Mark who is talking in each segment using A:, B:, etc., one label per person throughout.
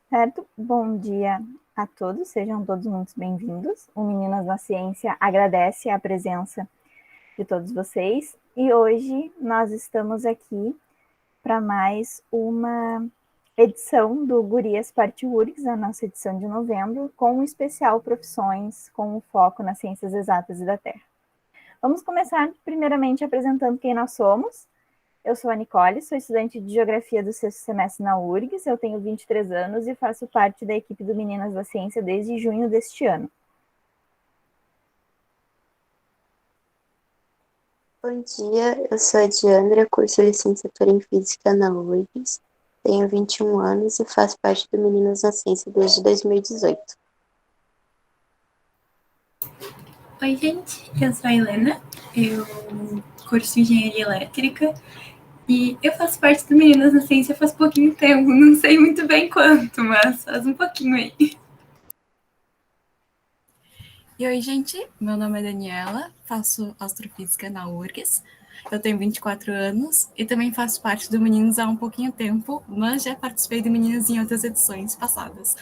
A: Certo? Bom dia a todos, sejam todos muito bem-vindos. O Meninas na Ciência agradece a presença de todos vocês e hoje nós estamos aqui para mais uma edição do Gurias Parte URGS, a nossa edição de novembro, com um especial Profissões, com o foco nas ciências exatas e da Terra. Vamos começar primeiramente apresentando quem nós somos. Eu sou a Nicole, sou estudante de Geografia do sexto semestre na URGS, eu tenho 23 anos e faço parte da equipe do Meninas da Ciência desde junho deste ano.
B: Bom dia, eu sou a Diandra, curso licenciatura em Física na URGS, tenho 21 anos e faço parte do Meninas na Ciência desde 2018.
C: Oi, gente, eu sou a Helena, eu curso Engenharia Elétrica e eu faço parte do Meninas na Ciência faz pouquinho tempo, não sei muito bem quanto, mas faz um pouquinho aí.
D: E oi, gente, meu nome é Daniela, faço astrofísica na URGS, eu tenho 24 anos e também faço parte do Meninos há um pouquinho tempo, mas já participei do Meninos em outras edições passadas.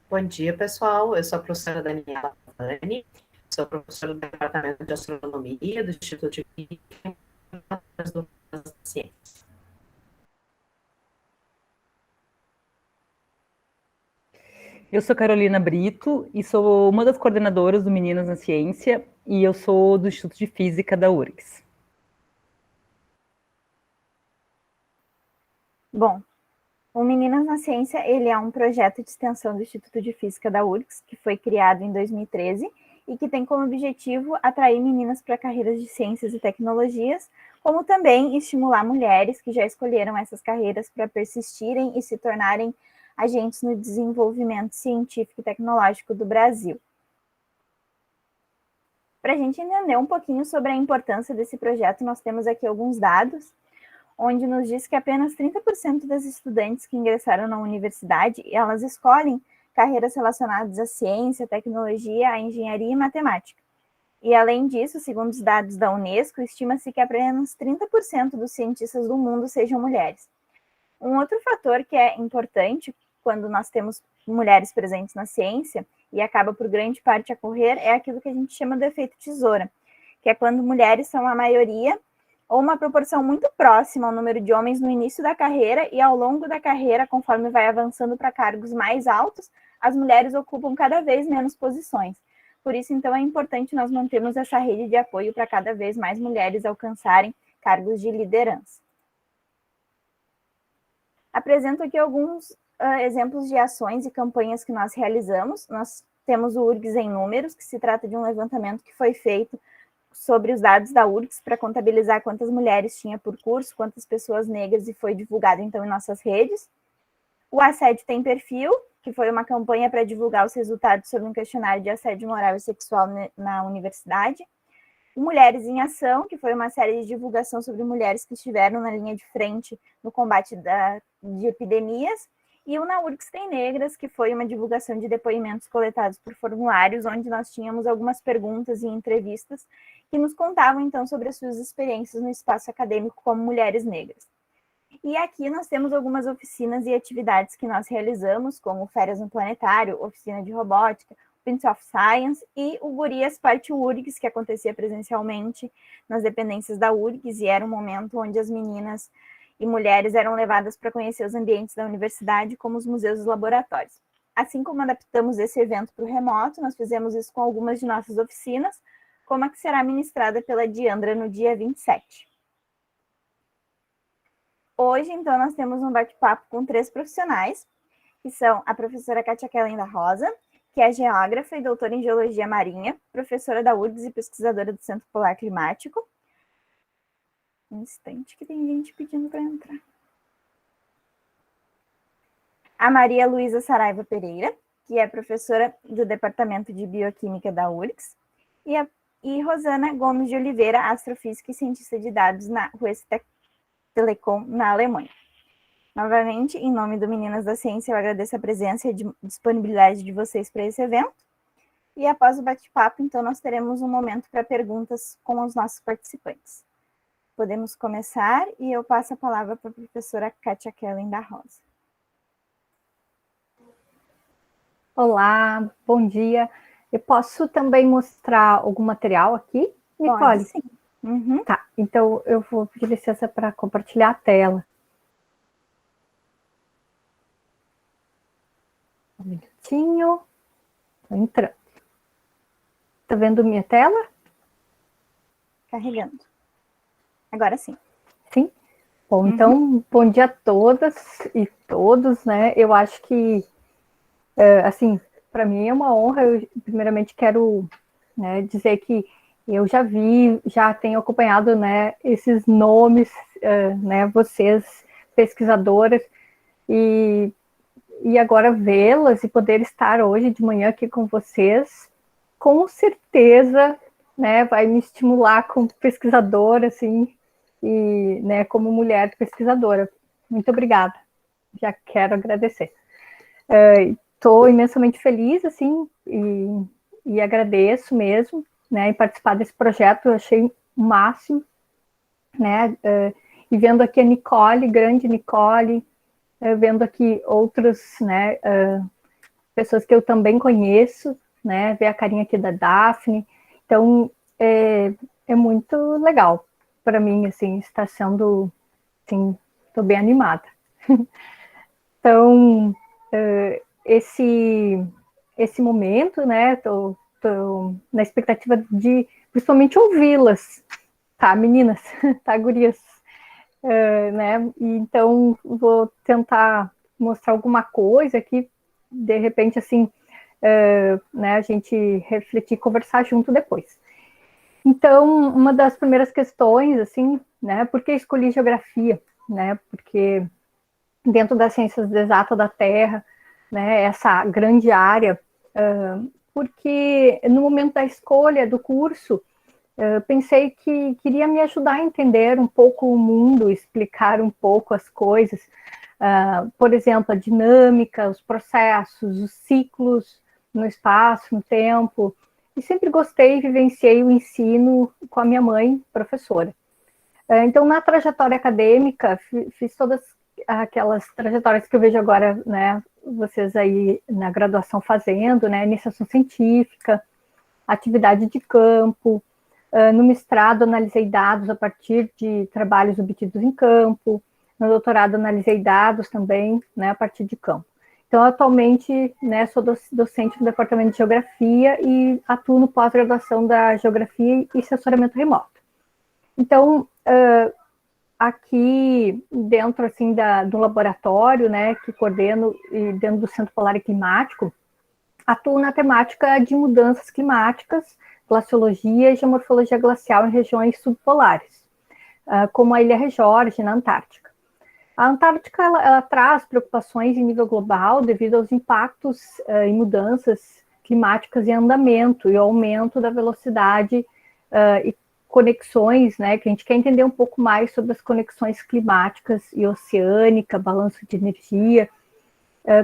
E: Bom dia, pessoal. Eu sou a professora Daniela Fani, sou professora do Departamento de Astronomia do Instituto de Física das Ciências.
F: Eu sou Carolina Brito e sou uma das coordenadoras do Meninas na Ciência e eu sou do Instituto de Física da URGS.
A: Bom, o Meninas na Ciência ele é um projeto de extensão do Instituto de Física da URGS, que foi criado em 2013 e que tem como objetivo atrair meninas para carreiras de ciências e tecnologias, como também estimular mulheres que já escolheram essas carreiras para persistirem e se tornarem agentes no desenvolvimento científico e tecnológico do Brasil. Para a gente entender um pouquinho sobre a importância desse projeto, nós temos aqui alguns dados, onde nos diz que apenas 30% das estudantes que ingressaram na universidade, elas escolhem carreiras relacionadas à ciência, tecnologia, à engenharia e matemática. E, além disso, segundo os dados da Unesco, estima-se que apenas 30% dos cientistas do mundo sejam mulheres. Um outro fator que é importante quando nós temos mulheres presentes na ciência, e acaba por grande parte a ocorrer, é aquilo que a gente chama de efeito tesoura, que é quando mulheres são a maioria ou uma proporção muito próxima ao número de homens no início da carreira e ao longo da carreira, conforme vai avançando para cargos mais altos, as mulheres ocupam cada vez menos posições. Por isso, então, é importante nós mantermos essa rede de apoio para cada vez mais mulheres alcançarem cargos de liderança. Apresento aqui alguns exemplos de ações e campanhas que nós realizamos. Nós temos o URGS em números, que se trata de um levantamento que foi feito sobre os dados da URGS para contabilizar quantas mulheres tinha por curso, quantas pessoas negras, e foi divulgado, então, em nossas redes. O Assédio Tem Perfil, que foi uma campanha para divulgar os resultados sobre um questionário de assédio moral e sexual na universidade. Mulheres em Ação, que foi uma série de divulgação sobre mulheres que estiveram na linha de frente no combate de epidemias. E o Na URGS Tem Negras, que foi uma divulgação de depoimentos coletados por formulários, onde nós tínhamos algumas perguntas e entrevistas que nos contavam, então, sobre as suas experiências no espaço acadêmico como mulheres negras. E aqui nós temos algumas oficinas e atividades que nós realizamos, como Férias no Planetário, oficina de robótica, Prince of Science e o Gurias Parte URGS, que acontecia presencialmente nas dependências da URGS, e era um momento onde as meninas e mulheres eram levadas para conhecer os ambientes da universidade, como os museus e os laboratórios. Assim como adaptamos esse evento para o remoto, nós fizemos isso com algumas de nossas oficinas, como a que será ministrada pela Diandra no dia 27. Hoje, então, nós temos um bate-papo com 3 profissionais, que são a professora Kátia Kellen da Rosa, que é geógrafa e doutora em geologia marinha, professora da URGS e pesquisadora do Centro Polar Climático. Um instante que tem gente pedindo para entrar. A Maria Luísa Saraiva Pereira, que é professora do Departamento de Bioquímica da URGS, e Rosana Gomes de Oliveira, astrofísica e cientista de dados na Ruhr Telekom, na Alemanha. Novamente, em nome do Meninas da Ciência, eu agradeço a presença e a disponibilidade de vocês para esse evento. E após o bate-papo, então, nós teremos um momento para perguntas com os nossos participantes. podemos começar e eu passo a palavra para a professora Kátia Kellen da Rosa.
G: Olá, bom dia. Eu posso também mostrar algum material aqui, Nicole?
A: Pode, sim. Uhum.
G: Tá, então eu vou pedir licença para compartilhar a tela. Um minutinho. Estou entrando. Tá vendo minha tela?
A: Carregando. Agora sim.
G: Sim? Bom, então, bom dia a todas e todos, né? Eu acho que, assim, para mim é uma honra. Eu, primeiramente, quero, né, dizer que eu já tenho acompanhado, né, esses nomes, né, vocês, pesquisadoras, e agora vê-las e poder estar hoje de manhã aqui com vocês, com certeza, né, vai me estimular como pesquisadora, assim, e, né, como mulher pesquisadora. Muito obrigada. Já quero agradecer. Estou imensamente feliz, assim, e agradeço mesmo, né, em participar desse projeto. Eu achei o máximo, né, e vendo aqui a Nicole, grande Nicole, vendo aqui outros, né, pessoas que eu também conheço, né, ver a carinha aqui da Daphne. Então, é muito legal para mim, assim, está sendo, assim, estou bem animada. Então, esse momento, né, tô na expectativa de, principalmente, ouvi-las, tá, meninas? Tá, gurias? Né? E, então, vou tentar mostrar alguma coisa aqui, de repente, assim, né, a gente refletir, conversar junto depois. Então, uma das primeiras questões, assim, né, por que escolhi geografia, né, porque dentro das ciências exatas da Terra, né, essa grande área, porque no momento da escolha do curso, pensei que queria me ajudar a entender um pouco o mundo, explicar um pouco as coisas, por exemplo, a dinâmica, os processos, os ciclos no espaço, no tempo, e sempre gostei e vivenciei o ensino com a minha mãe, professora. Então, na trajetória acadêmica, fiz todas aquelas trajetórias que eu vejo agora, né, vocês aí na graduação fazendo, né, iniciação científica, atividade de campo. No mestrado, analisei dados a partir de trabalhos obtidos em campo. No doutorado, analisei dados também, né, a partir de campo. Então, atualmente, né, sou docente do Departamento de Geografia e atuo no pós-graduação da Geografia e Sensoriamento Remoto. Então, aqui dentro, assim, do laboratório, né, que coordeno, e dentro do Centro Polar e Climático, atuo na temática de mudanças climáticas, glaciologia e geomorfologia glacial em regiões subpolares, como a Ilha Regeorge, na Antártica. A Antártica ela traz preocupações em nível global devido aos impactos e mudanças climáticas em andamento e ao aumento da velocidade e conexões, né, que a gente quer entender um pouco mais sobre as conexões climáticas e oceânica, balanço de energia,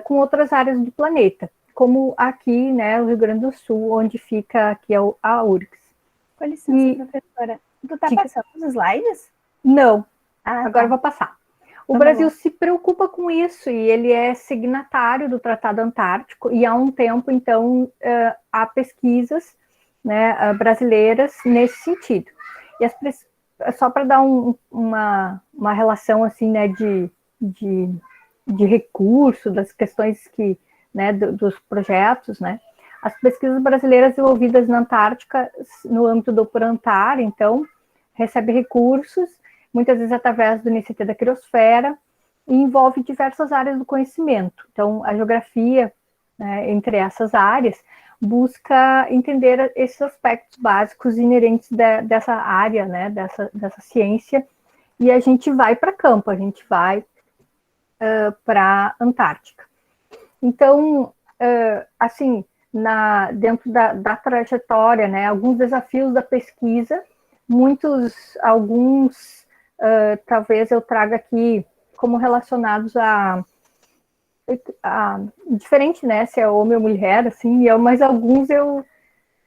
G: com outras áreas do planeta, como aqui, né, o Rio Grande do Sul, onde fica aqui a URGS.
A: Com licença, professora. Tu tá passando os slides?
G: Não,
A: agora
G: tá. Eu vou passar. O Brasil se preocupa com isso e ele é signatário do Tratado Antártico e há um tempo, então, há pesquisas, né, brasileiras nesse sentido. E só para dar uma relação assim, né, de recurso, das questões que, né, dos projetos, né, as pesquisas brasileiras desenvolvidas na Antártica, no âmbito do Proantar, então, recebe recursos, muitas vezes através do INCT da Criosfera, e envolve diversas áreas do conhecimento. Então, a geografia, né, entre essas áreas, busca entender esses aspectos básicos inerentes dessa área, né, dessa ciência, e a gente vai para campo, a gente vai para a Antártica. Então, assim, dentro da trajetória, né, alguns desafios da pesquisa, alguns, talvez eu traga aqui como relacionados a diferente, né, se é homem ou mulher, assim, mas alguns eu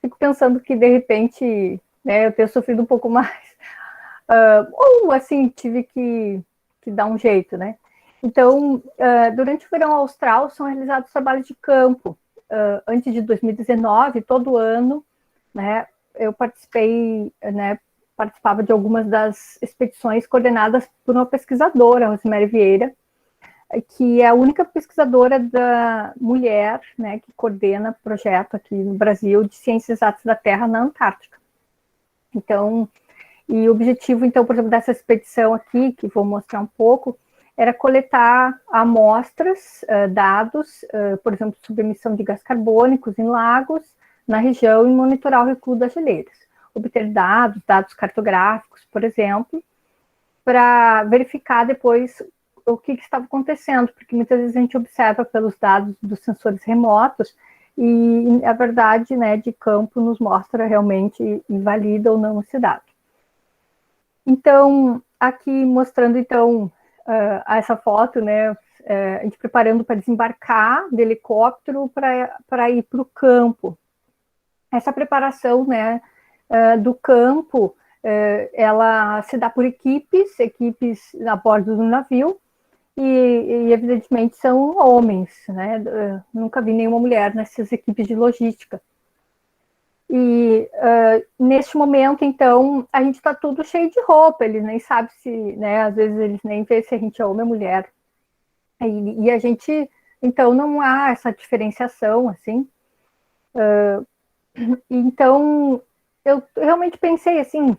G: fico pensando que, de repente, né, eu tenho sofrido um pouco mais. ou assim, tive que dar um jeito, né? Então, durante o verão austral, são realizados trabalhos de campo. Antes de 2019, todo ano, né, eu participava de algumas das expedições coordenadas por uma pesquisadora, Rosemary Vieira, que é a única pesquisadora da mulher, né, que coordena projeto aqui no Brasil de ciências exatas da Terra na Antártica. Então, e o objetivo, então, por exemplo, dessa expedição aqui, que vou mostrar um pouco, era coletar amostras, dados, por exemplo, sobre emissão de gás carbônicos em lagos, na região, e monitorar o recuo das geleiras. Obter dados cartográficos, por exemplo, para verificar depois o que estava acontecendo, porque muitas vezes a gente observa pelos dados dos sensores remotos e a verdade, né, de campo nos mostra realmente e valida ou não esse dado. Então, aqui mostrando, então, essa foto, né, a gente preparando para desembarcar de helicóptero para ir para o campo. Essa preparação, né, do campo, ela se dá por equipes a bordo do navio, e evidentemente são homens, né? Nunca vi nenhuma mulher nessas equipes de logística. E neste momento, então, a gente está tudo cheio de roupa, eles nem sabem se, né? Às vezes eles nem veem se a gente é homem ou mulher. E a gente, então, não há essa diferenciação, assim. Então, eu realmente pensei assim,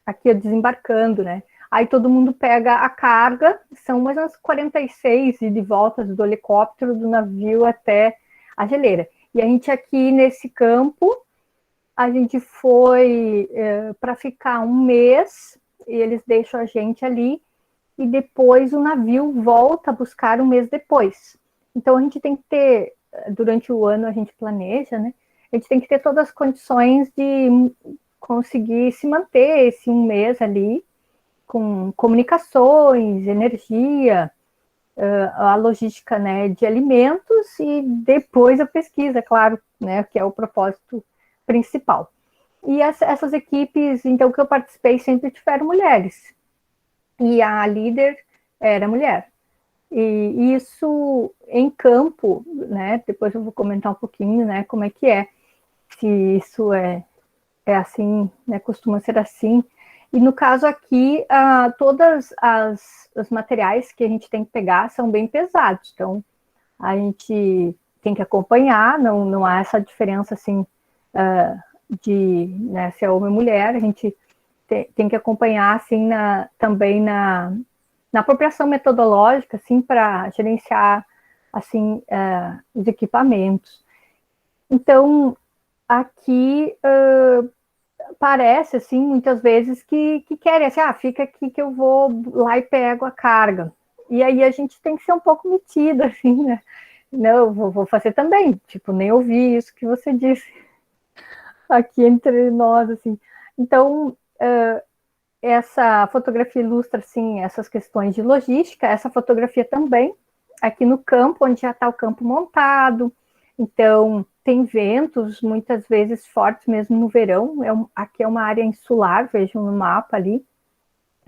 G: aqui desembarcando, né? Aí todo mundo pega a carga, são mais umas 46 de voltas do helicóptero, do navio até a geleira. E a gente aqui nesse campo, a gente foi para ficar um mês, e eles deixam a gente ali, e depois o navio volta a buscar um mês depois. Então a gente tem que ter, durante o ano a gente planeja, né? A gente tem que ter todas as condições de conseguir se manter esse um mês ali, com comunicações, energia, a logística, né, de alimentos e depois a pesquisa, claro, né, que é o propósito principal. E essas equipes, então, que eu participei sempre tiveram mulheres. E a líder era mulher. E isso em campo, né, depois eu vou comentar um pouquinho, né, como é que é, se isso é assim, né, costuma ser assim. E no caso aqui, todas os materiais que a gente tem que pegar são bem pesados, então a gente tem que acompanhar, não há essa diferença assim de, né, se é homem ou mulher, a gente tem que acompanhar assim também na apropriação metodológica, assim, para gerenciar assim os equipamentos. Então, aqui parece, assim, muitas vezes que querem, assim, fica aqui que eu vou lá e pego a carga. E aí a gente tem que ser um pouco metida, assim, né? Não, vou fazer também, tipo, nem ouvi isso que você disse aqui entre nós, assim. Então, essa fotografia ilustra, assim, essas questões de logística, essa fotografia também, aqui no campo, onde já está o campo montado. Então, tem ventos, muitas vezes fortes mesmo no verão. Aqui é uma área insular, vejam no mapa ali,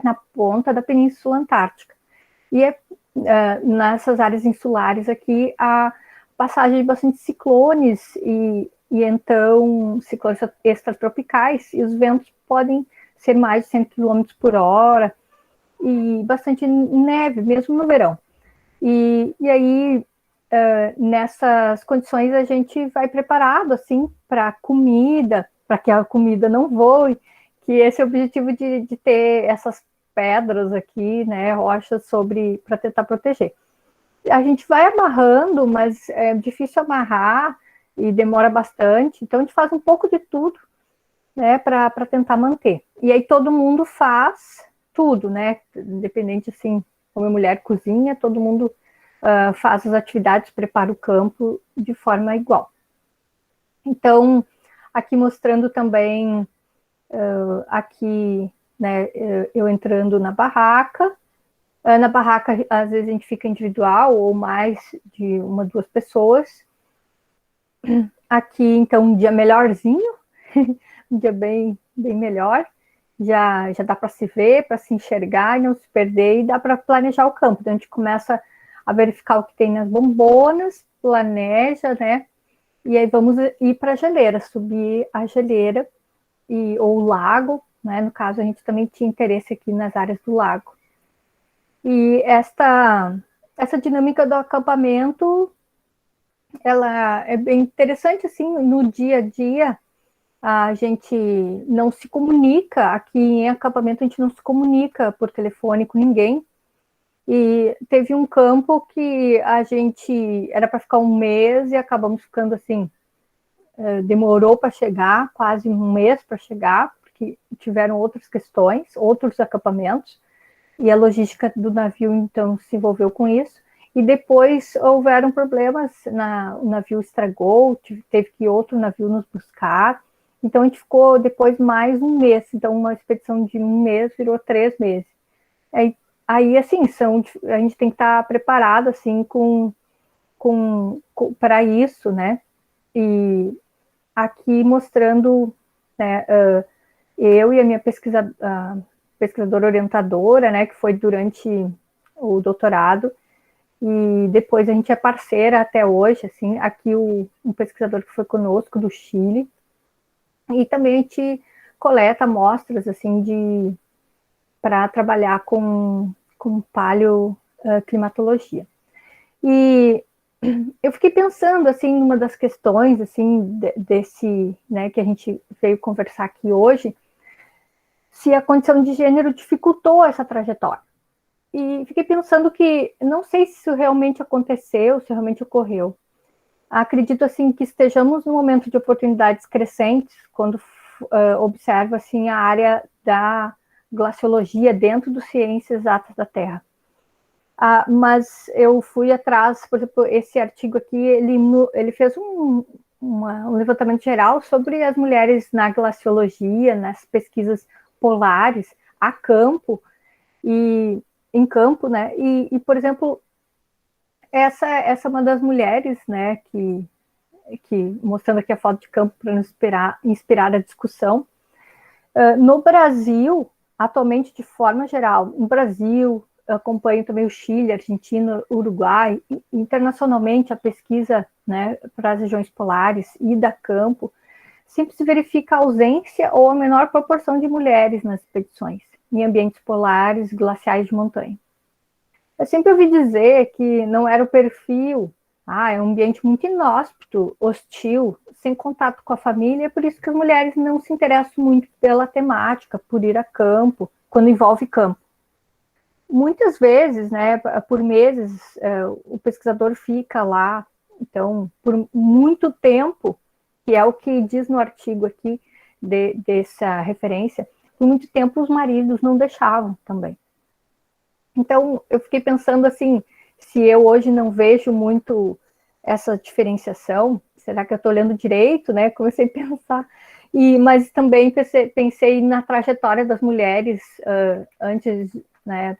G: na ponta da Península Antártica. E nessas áreas insulares aqui, a passagem de bastante ciclones e então ciclones extratropicais, e os ventos podem ser mais de 100 km por hora, e bastante neve, mesmo no verão. E aí, nessas condições, a gente vai preparado, assim, para comida, para que a comida não voe, que esse é o objetivo de ter essas pedras aqui, né, rochas para tentar proteger. A gente vai amarrando, mas é difícil amarrar e demora bastante, então a gente faz um pouco de tudo, né, para tentar manter. E aí todo mundo faz tudo, né, independente, assim, como a mulher cozinha, todo mundo faz as atividades, prepara o campo de forma igual. Então, aqui mostrando também, aqui, né, eu entrando na barraca. Na barraca, às vezes a gente fica individual ou mais de uma, duas pessoas. Aqui, então, um dia melhorzinho, um dia bem melhor. já dá para se ver, para se enxergar e não se perder, e dá para planejar o campo. Então, a gente começa a verificar o que tem nas bombonas, planeja, né? E aí vamos ir para a geleira, subir a geleira ou o lago, né? No caso, a gente também tinha interesse aqui nas áreas do lago. E essa dinâmica do acampamento, ela é bem interessante, assim, no dia a dia. A gente não se comunica, aqui em acampamento a gente não se comunica por telefone com ninguém. E teve um campo que a gente era para ficar um mês e acabamos ficando assim, demorou para chegar, quase um mês para chegar, porque tiveram outras questões, outros acampamentos, e a logística do navio então se envolveu com isso. E depois houveram problemas, o navio estragou, teve que outro navio nos buscar. Então, a gente ficou depois mais um mês. Então, uma expedição de um mês virou 3 meses. Aí assim, a gente tem que estar preparado, assim, para isso, né? E aqui mostrando, né, eu e a minha pesquisadora orientadora, né, que foi durante o doutorado, e depois a gente é parceira até hoje, assim, aqui um pesquisador que foi conosco, do Chile, e também a gente coleta amostras, assim, para trabalhar com paleoclimatologia. E eu fiquei pensando, assim, numa das questões, assim, desse, né, que a gente veio conversar aqui hoje, se a condição de gênero dificultou essa trajetória. E fiquei pensando que, não sei se isso realmente aconteceu, se realmente ocorreu. Acredito, assim, que estejamos num momento de oportunidades crescentes, quando observo, assim, a área da glaciologia dentro dos ciências exatas da Terra. Mas eu fui atrás, por exemplo, esse artigo aqui, ele fez um levantamento geral sobre as mulheres na glaciologia, nas pesquisas polares, a campo, e em campo, né? E por exemplo, essa é uma das mulheres, né, que mostrando aqui a foto de campo para nos inspirar a discussão. No Brasil, atualmente, de forma geral, no Brasil, eu acompanho também o Chile, Argentina, Uruguai, e internacionalmente a pesquisa, né, para as regiões polares e da campo, sempre se verifica a ausência ou a menor proporção de mulheres nas expedições, em ambientes polares, glaciais de montanha. Eu sempre ouvi dizer que não era o perfil, é um ambiente muito inóspito, hostil, sem contato com a família, é por isso que as mulheres não se interessam muito pela temática, por ir a campo, quando envolve campo. Muitas vezes, né, por meses, o pesquisador fica lá, então, por muito tempo, que é o que diz no artigo aqui, dessa referência, por muito tempo os maridos não deixavam também. Então, eu fiquei pensando assim, se eu hoje não vejo muito essa diferenciação, será que eu estou lendo direito, né? Comecei a pensar. Mas também pensei na trajetória das mulheres antes, né?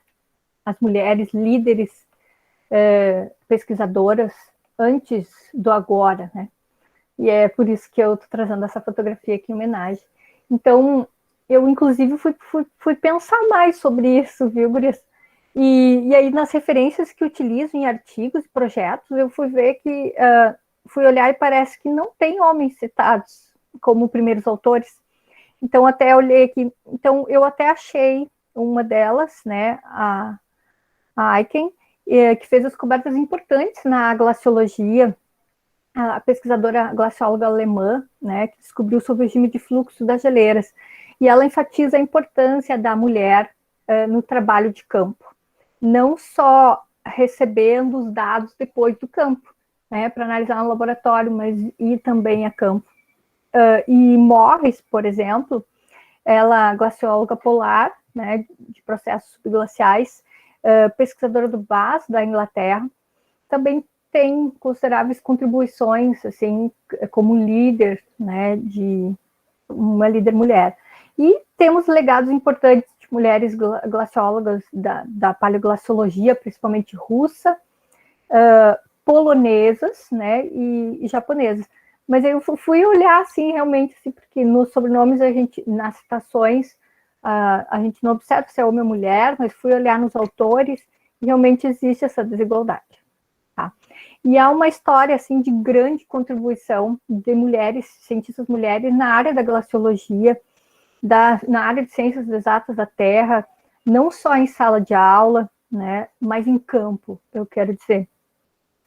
G: As mulheres líderes pesquisadoras antes do agora, né? E é por isso que eu estou trazendo essa fotografia aqui em homenagem. Então, eu, inclusive, fui pensar mais sobre isso, viu, Gurias? E aí, nas referências que utilizo em artigos e projetos, eu fui ver que, fui olhar e parece que não tem homens citados como primeiros autores. Então, até olhei aqui, então eu até achei uma delas, né, a Aiken, que fez descobertas importantes na glaciologia, a pesquisadora glacióloga alemã, né, que descobriu sobre o regime de fluxo das geleiras. E ela enfatiza a importância da mulher no trabalho de campo. Não só recebendo os dados depois do campo, né, para analisar no laboratório, mas ir também a campo. E Morris, por exemplo, ela é glacióloga polar, né, de processos subglaciais, pesquisadora do BAS, da Inglaterra, também tem consideráveis contribuições, assim, como líder, né, de uma líder mulher. E temos legados importantes de mulheres glaciólogas da paleoglaciologia, principalmente russa, polonesas, né, e japonesas. Mas eu fui olhar, assim, realmente, assim, porque nos sobrenomes, nas citações, a gente não observa se é homem ou mulher, mas fui olhar nos autores e realmente existe essa desigualdade. Tá? E há uma história assim de grande contribuição de mulheres, cientistas mulheres, na área da glaciologia, na área de ciências exatas da Terra, não só em sala de aula, né, mas em campo, eu quero dizer.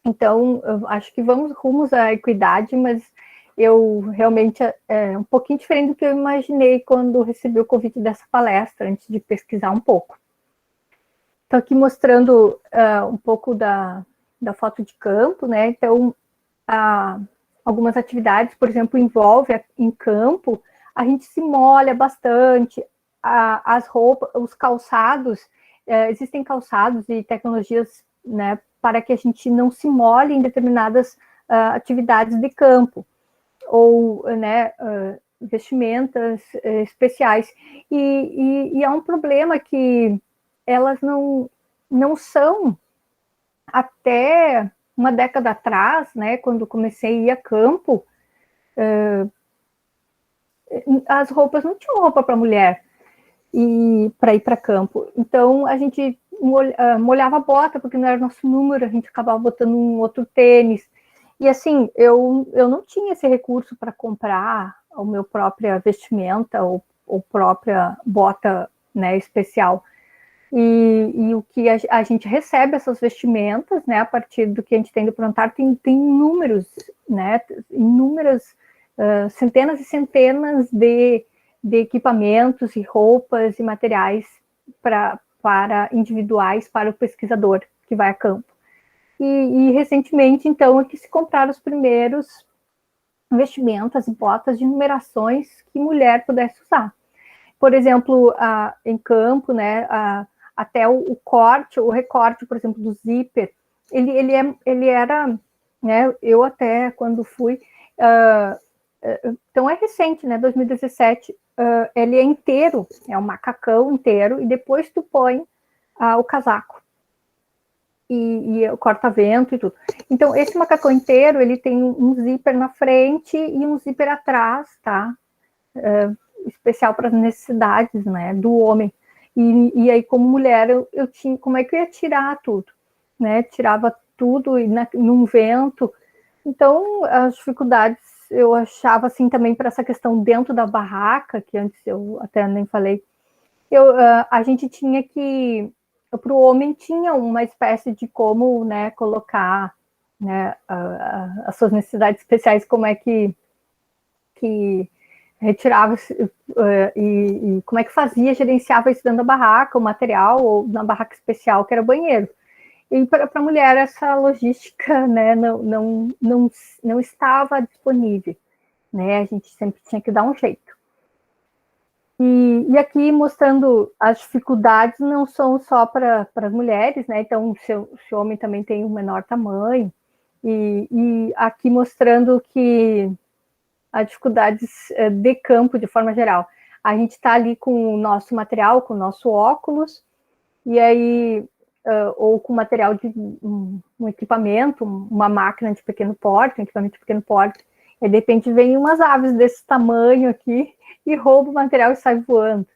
G: Então, eu acho que vamos rumos à equidade, mas eu realmente é um pouquinho diferente do que eu imaginei quando recebi o convite dessa palestra, antes de pesquisar um pouco. Estou aqui mostrando um pouco da foto de campo, né? Então, algumas atividades, por exemplo, envolve em campo, a gente se molha bastante, as roupas, os calçados, existem calçados e tecnologias, né, para que a gente não se molhe em determinadas atividades de campo, ou, né, vestimentas especiais. E há um problema que elas não são, até uma década atrás, né, quando comecei a ir a campo, as roupas não tinham roupa para mulher e para ir para campo. Então a gente molhava a bota porque não era nosso número, a gente acabava botando um outro tênis. E assim, eu não tinha esse recurso para comprar a minha própria vestimenta ou própria bota, né, especial. E o que a gente recebe essas vestimentas, né, a partir do que a gente tem do prontuário, tem inúmeros, né, inúmeras centenas e centenas de equipamentos e roupas e materiais para individuais para o pesquisador que vai a campo. E recentemente, então, é que se compraram os primeiros vestimentas e botas de numerações que mulher pudesse usar. Por exemplo, em campo, né, até o corte, o recorte, por exemplo, do zíper, ele era, né, eu até quando fui, então é recente, né, 2017, ele é inteiro, é um macacão inteiro, e depois tu põe o casaco, e o corta-vento e tudo. Então, esse macacão inteiro, ele tem um zíper na frente e um zíper atrás, tá? Especial para as necessidades, né, do homem. E aí, como mulher, eu tinha, como é que eu ia tirar tudo, né? Tirava tudo e num vento. Então, as dificuldades eu achava assim também para essa questão dentro da barraca, que antes eu até nem falei. A gente tinha que, para o homem tinha uma espécie de como, né, colocar, né, as suas necessidades especiais, como é que retirava e como é que fazia, gerenciava isso dentro da barraca, o material, ou na barraca especial, que era o banheiro. E para a mulher essa logística, né, não estava disponível, né, a gente sempre tinha que dar um jeito. E aqui mostrando as dificuldades não são só para as mulheres, né, então se o homem também tem um menor tamanho, e aqui mostrando que as dificuldades de campo, de forma geral. A gente está ali com o nosso material, com o nosso óculos, e aí, ou com material de um equipamento, uma máquina de pequeno porte, um equipamento de pequeno porte, e de repente vem umas aves desse tamanho aqui e rouba o material e sai voando.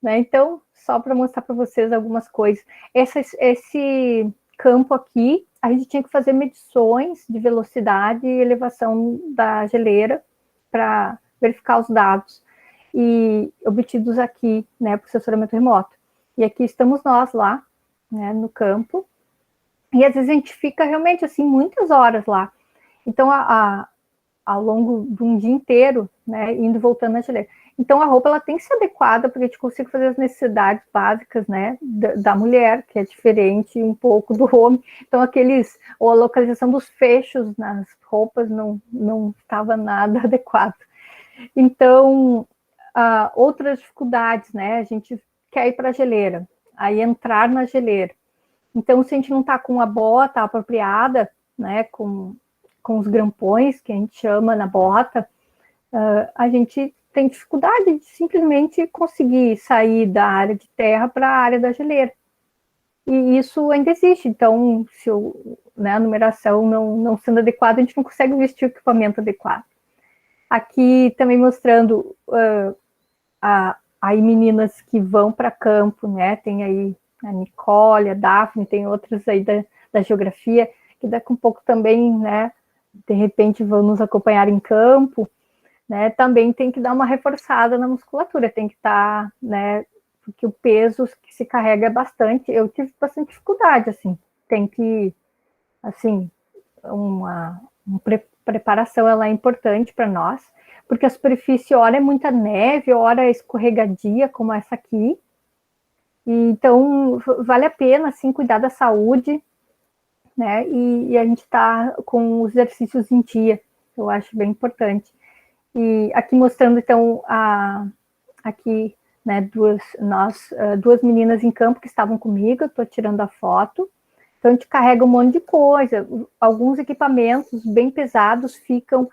G: Né? Então, só para mostrar para vocês algumas coisas. Esse campo aqui, a gente tinha que fazer medições de velocidade e elevação da geleira, para verificar os dados e obtidos aqui, né, por sensoramento remoto. E aqui estamos nós lá, né, no campo, e às vezes a gente fica realmente, assim, muitas horas lá. Então, ao longo de um dia inteiro, né, indo e voltando na geleira. Então, a roupa, ela tem que ser adequada, porque a gente consiga fazer as necessidades básicas, né, da mulher, que é diferente um pouco do homem. Então, ou a localização dos fechos nas roupas não estava nada adequado. Então, outras dificuldades, né, a gente quer ir para a geleira, aí entrar na geleira. Então, se a gente não está com a bota apropriada, né, com os grampões, que a gente chama na bota, a gente tem dificuldade de simplesmente conseguir sair da área de terra para a área da geleira. E isso ainda existe. Então, se a numeração não sendo adequada, a gente não consegue vestir o equipamento adequado. Aqui também mostrando a aí meninas que vão para campo, né? Tem aí a Nicole, a Daphne, tem outras aí da geografia, que daqui a um pouco também, né? De repente vão nos acompanhar em campo, né? Também tem que dar uma reforçada na musculatura, tem que estar, né? Porque o peso que se carrega é bastante. Eu tive bastante dificuldade, assim. Tem que, assim, uma preparação, ela é importante para nós, porque a superfície, ora é muita neve, ora é escorregadia, como essa aqui. E, então, vale a pena, assim, cuidar da saúde, né? E a gente está com os exercícios em dia, eu acho bem importante. E aqui mostrando, então, aqui, né, duas meninas em campo que estavam comigo, eu estou tirando a foto. Então, a gente carrega um monte de coisa. Alguns equipamentos bem pesados ficam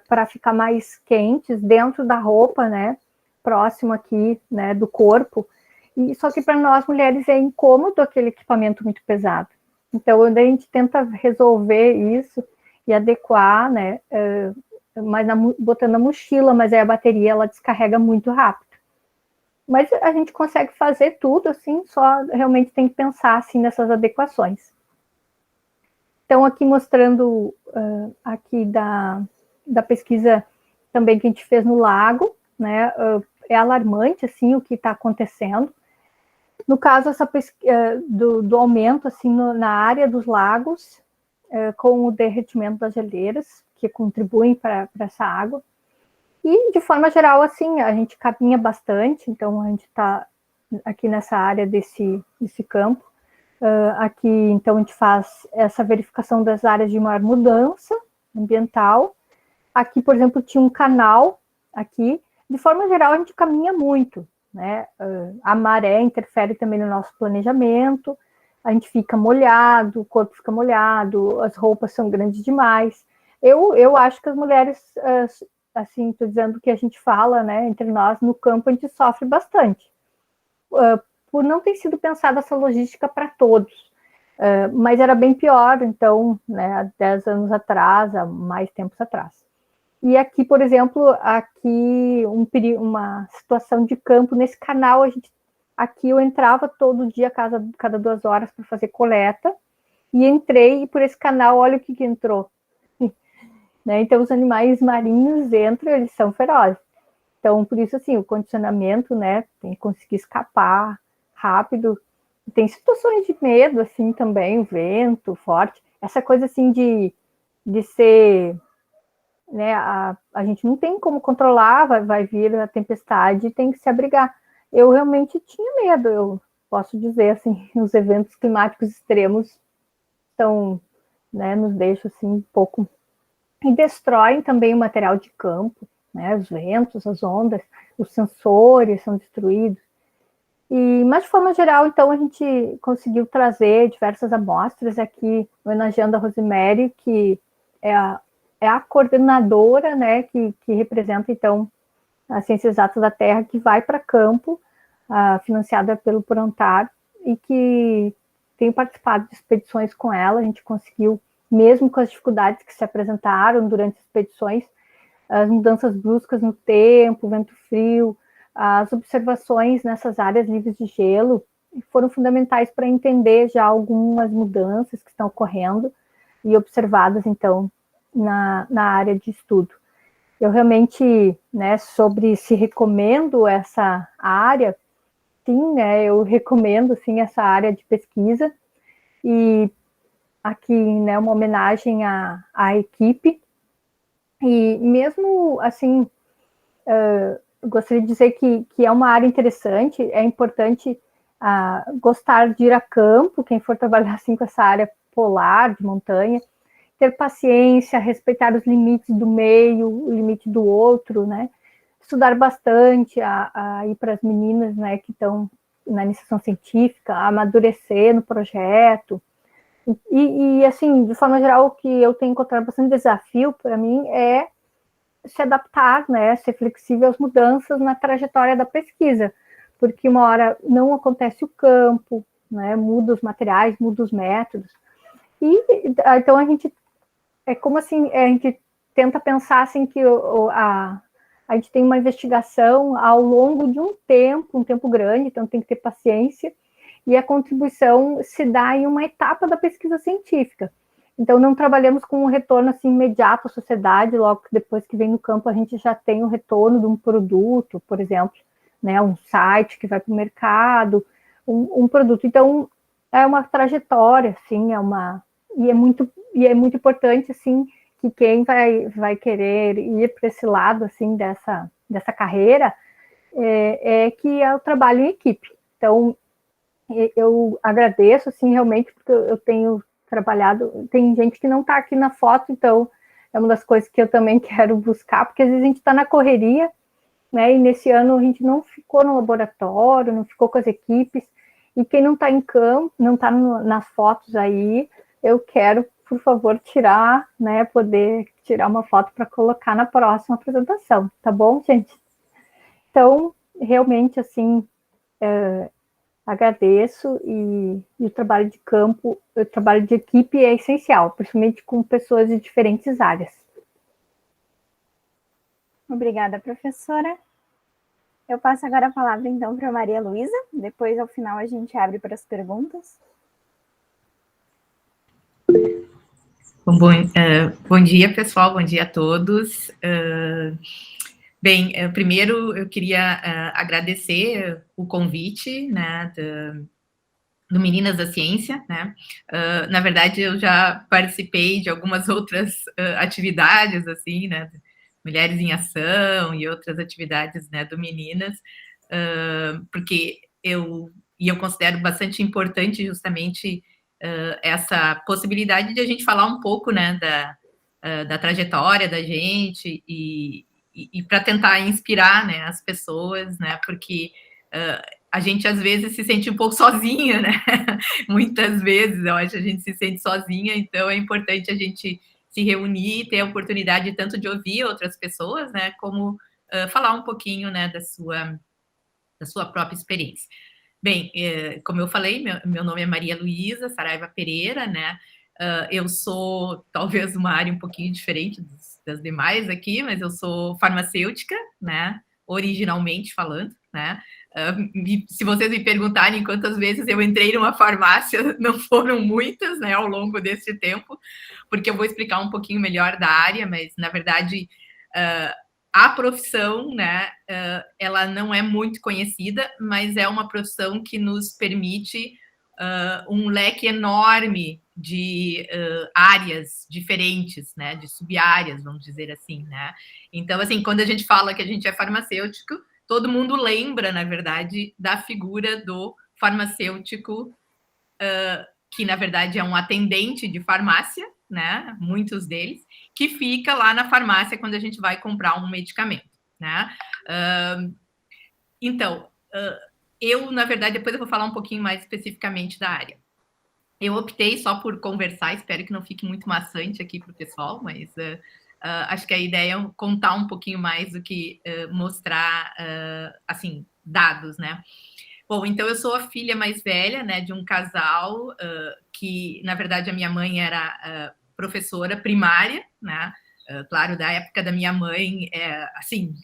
G: para ficar mais quentes dentro da roupa, né? Próximo aqui, né, do corpo. E só que para nós mulheres é incômodo aquele equipamento muito pesado. Então, a gente tenta resolver isso e adequar, né? Mas botando a mochila, mas aí a bateria ela descarrega muito rápido. Mas a gente consegue fazer tudo, assim, só realmente tem que pensar, assim, nessas adequações. Então, aqui mostrando, aqui da pesquisa também que a gente fez no lago, né, é alarmante, assim, o que está acontecendo. No caso, essa pesquisa do aumento, assim, na área dos lagos, com o derretimento das geleiras, que contribuem para essa água. E, de forma geral, assim, a gente caminha bastante, então a gente está aqui nessa área desse campo. Aqui, então, a gente faz essa verificação das áreas de maior mudança ambiental. Aqui, por exemplo, tinha um canal aqui. De forma geral, a gente caminha muito, né? A maré interfere também no nosso planejamento, a gente fica molhado, o corpo fica molhado, as roupas são grandes demais. Eu acho que as mulheres... assim, estou dizendo que a gente fala, né, entre nós, no campo a gente sofre bastante, por não ter sido pensada essa logística para todos, mas era bem pior, então, né, há 10 anos atrás, há mais tempos atrás. E aqui, por exemplo, aqui uma situação de campo, nesse canal, aqui eu entrava todo dia, cada 2 horas, para fazer coleta, e entrei, e por esse canal, olha o que entrou. Né? Então, os animais marinhos entram, eles são ferozes. Então, por isso, assim, o condicionamento, né, tem que conseguir escapar rápido. Tem situações de medo, assim, também, o vento forte. Essa coisa, assim, de ser... Né, a gente não tem como controlar, vai vir a tempestade, tem que se abrigar. Eu realmente tinha medo, eu posso dizer, assim, os eventos climáticos extremos estão, né, nos deixam, assim, um pouco... E destroem também o material de campo, né? Os ventos, as ondas, os sensores são destruídos. Mas, de forma geral, então, a gente conseguiu trazer diversas amostras aqui, homenageando a Rosemary, que é a coordenadora, né, que representa, então, a Ciências Exatas da Terra, que vai para campo, financiada pelo Prontar, e que tem participado de expedições com ela. A gente conseguiu, mesmo com as dificuldades que se apresentaram durante as expedições, as mudanças bruscas no tempo, vento frio, as observações nessas áreas livres de gelo foram fundamentais para entender já algumas mudanças que estão ocorrendo e observadas, então, na área de estudo. Eu realmente, né, sobre se recomendo essa área, sim, né, eu recomendo, sim, essa área de pesquisa, e aqui, né, uma homenagem à equipe, e mesmo, assim, gostaria de dizer que é uma área interessante, é importante gostar de ir a campo, quem for trabalhar, assim, com essa área polar, de montanha, ter paciência, respeitar os limites do meio, o limite do outro, né, estudar bastante, a ir para as meninas, né, que estão na iniciação científica, amadurecer no projeto. E, assim, de forma geral, o que eu tenho encontrado bastante desafio para mim é se adaptar, né, ser flexível às mudanças na trajetória da pesquisa, porque uma hora não acontece o campo, né, muda os materiais, muda os métodos, e então a gente, é como assim, a gente tenta pensar assim que a gente tem uma investigação ao longo de um tempo grande, então tem que ter paciência, e a contribuição se dá em uma etapa da pesquisa científica. Então, não trabalhamos com um retorno assim, imediato à sociedade, logo depois que vem no campo, a gente já tem o retorno de um produto, por exemplo, né, um site que vai para o mercado, um produto. Então, é uma trajetória, assim, e é muito importante, assim, que quem vai querer ir para esse lado, assim, dessa carreira, que é o trabalho em equipe. Então, eu agradeço, assim, realmente, porque eu tenho trabalhado, tem gente que não está aqui na foto, então é uma das coisas que eu também quero buscar, porque às vezes a gente está na correria, né, e nesse ano a gente não ficou no laboratório, não ficou com as equipes, e quem não está em campo, não está nas fotos aí, eu quero, por favor, tirar, né, poder tirar uma foto para colocar na próxima apresentação, tá bom, gente? Então, realmente, assim, agradeço, e o trabalho de campo, o trabalho de equipe é essencial, principalmente com pessoas de diferentes áreas.
A: Obrigada, professora. Eu passo agora a palavra, então, para a Maria Luísa. Depois, ao final, a gente abre para as perguntas.
H: Bom dia, pessoal. Bom dia a todos. Bem, primeiro eu queria agradecer o convite, né, do Meninas da Ciência, né? Na verdade, eu já participei de algumas outras atividades, assim, né? Mulheres em Ação e outras atividades, né, do Meninas, porque eu considero bastante importante justamente essa possibilidade de a gente falar um pouco, né, da trajetória da gente e para tentar inspirar, né, as pessoas, né, porque a gente às vezes se sente um pouco sozinha, né? Muitas vezes eu acho que a gente se sente sozinha, então é importante a gente se reunir, ter a oportunidade tanto de ouvir outras pessoas, né, como falar um pouquinho, né, da sua própria experiência. Bem, como eu falei, meu nome é Maria Luísa Saraiva Pereira, né? Eu sou, talvez, uma área um pouquinho diferente das demais aqui, mas eu sou farmacêutica, né? Originalmente falando, né? Se vocês me perguntarem quantas vezes eu entrei numa farmácia, não foram muitas, né, ao longo desse tempo, porque eu vou explicar um pouquinho melhor da área, mas, na verdade, a profissão, né, ela não é muito conhecida, mas é uma profissão que nos permite um leque enorme de áreas diferentes, né, de sub-áreas, vamos dizer assim, né. Então, assim, quando a gente fala que a gente é farmacêutico, todo mundo lembra, na verdade, da figura do farmacêutico, que, na verdade, é um atendente de farmácia, né, muitos deles, que fica lá na farmácia quando a gente vai comprar um medicamento, né. Então, eu, na verdade, depois eu vou falar um pouquinho mais especificamente da área. Eu optei só por conversar, espero que não fique muito maçante aqui para o pessoal, mas acho que a ideia é contar um pouquinho mais do que mostrar, assim, dados, né? Bom, então eu sou a filha mais velha, né, de um casal que, na verdade, a minha mãe era professora primária, né? Claro, da época da minha mãe, assim,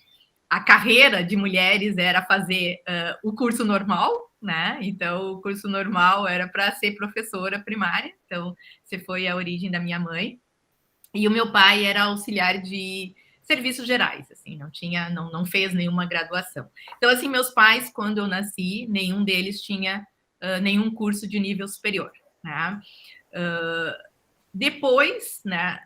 H: a carreira de mulheres era fazer o curso normal, né? Então, o curso normal era para ser professora primária. Então, essa foi a origem da minha mãe. E o meu pai era auxiliar de serviços gerais, assim, não fez nenhuma graduação. Então, assim, meus pais, quando eu nasci, nenhum deles tinha nenhum curso de nível superior, né? Depois, né,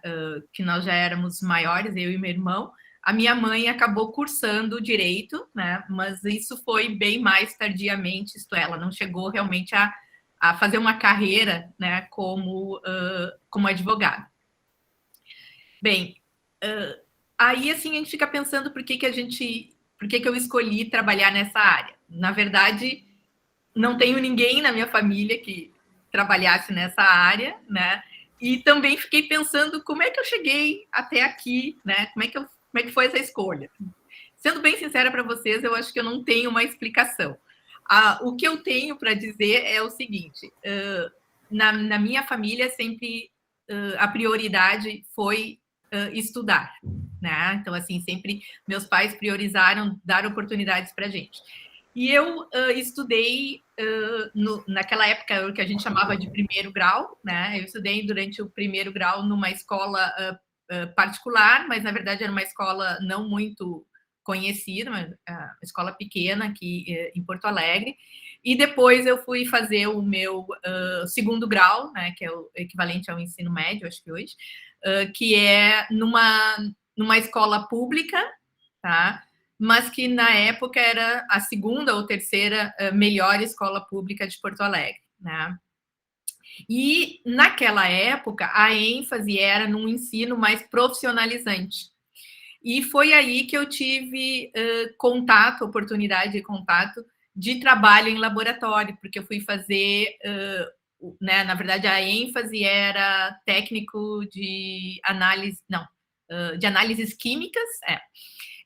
H: que nós já éramos maiores, eu e meu irmão, a minha mãe acabou cursando direito, né? Mas isso foi bem mais tardiamente, isto é, ela não chegou realmente a fazer uma carreira, né, como advogada. Bem, aí assim a gente fica pensando por que eu escolhi trabalhar nessa área. Na verdade, não tenho ninguém na minha família que trabalhasse nessa área, né? E também fiquei pensando como é que eu cheguei até aqui, né? Como é que foi essa escolha? Sendo bem sincera para vocês, eu acho que eu não tenho uma explicação. O que eu tenho para dizer é o seguinte: na minha família sempre a prioridade foi estudar, né? Então, assim, sempre meus pais priorizaram dar oportunidades para a gente. E eu estudei, naquela época, o que a gente chamava de primeiro grau, né? Eu estudei durante o primeiro grau numa escola particular, mas, na verdade, era uma escola não muito conhecida, uma escola pequena aqui em Porto Alegre. E depois eu fui fazer o meu segundo grau, né? Que é o equivalente ao ensino médio, acho que hoje, que é numa escola pública, tá? Mas que na época era a segunda ou terceira melhor escola pública de Porto Alegre, né? E naquela época a ênfase era num ensino mais profissionalizante. E foi aí que eu tive oportunidade de contato de trabalho em laboratório, porque eu fui fazer, né, na verdade a ênfase era técnico de análise, de análises químicas,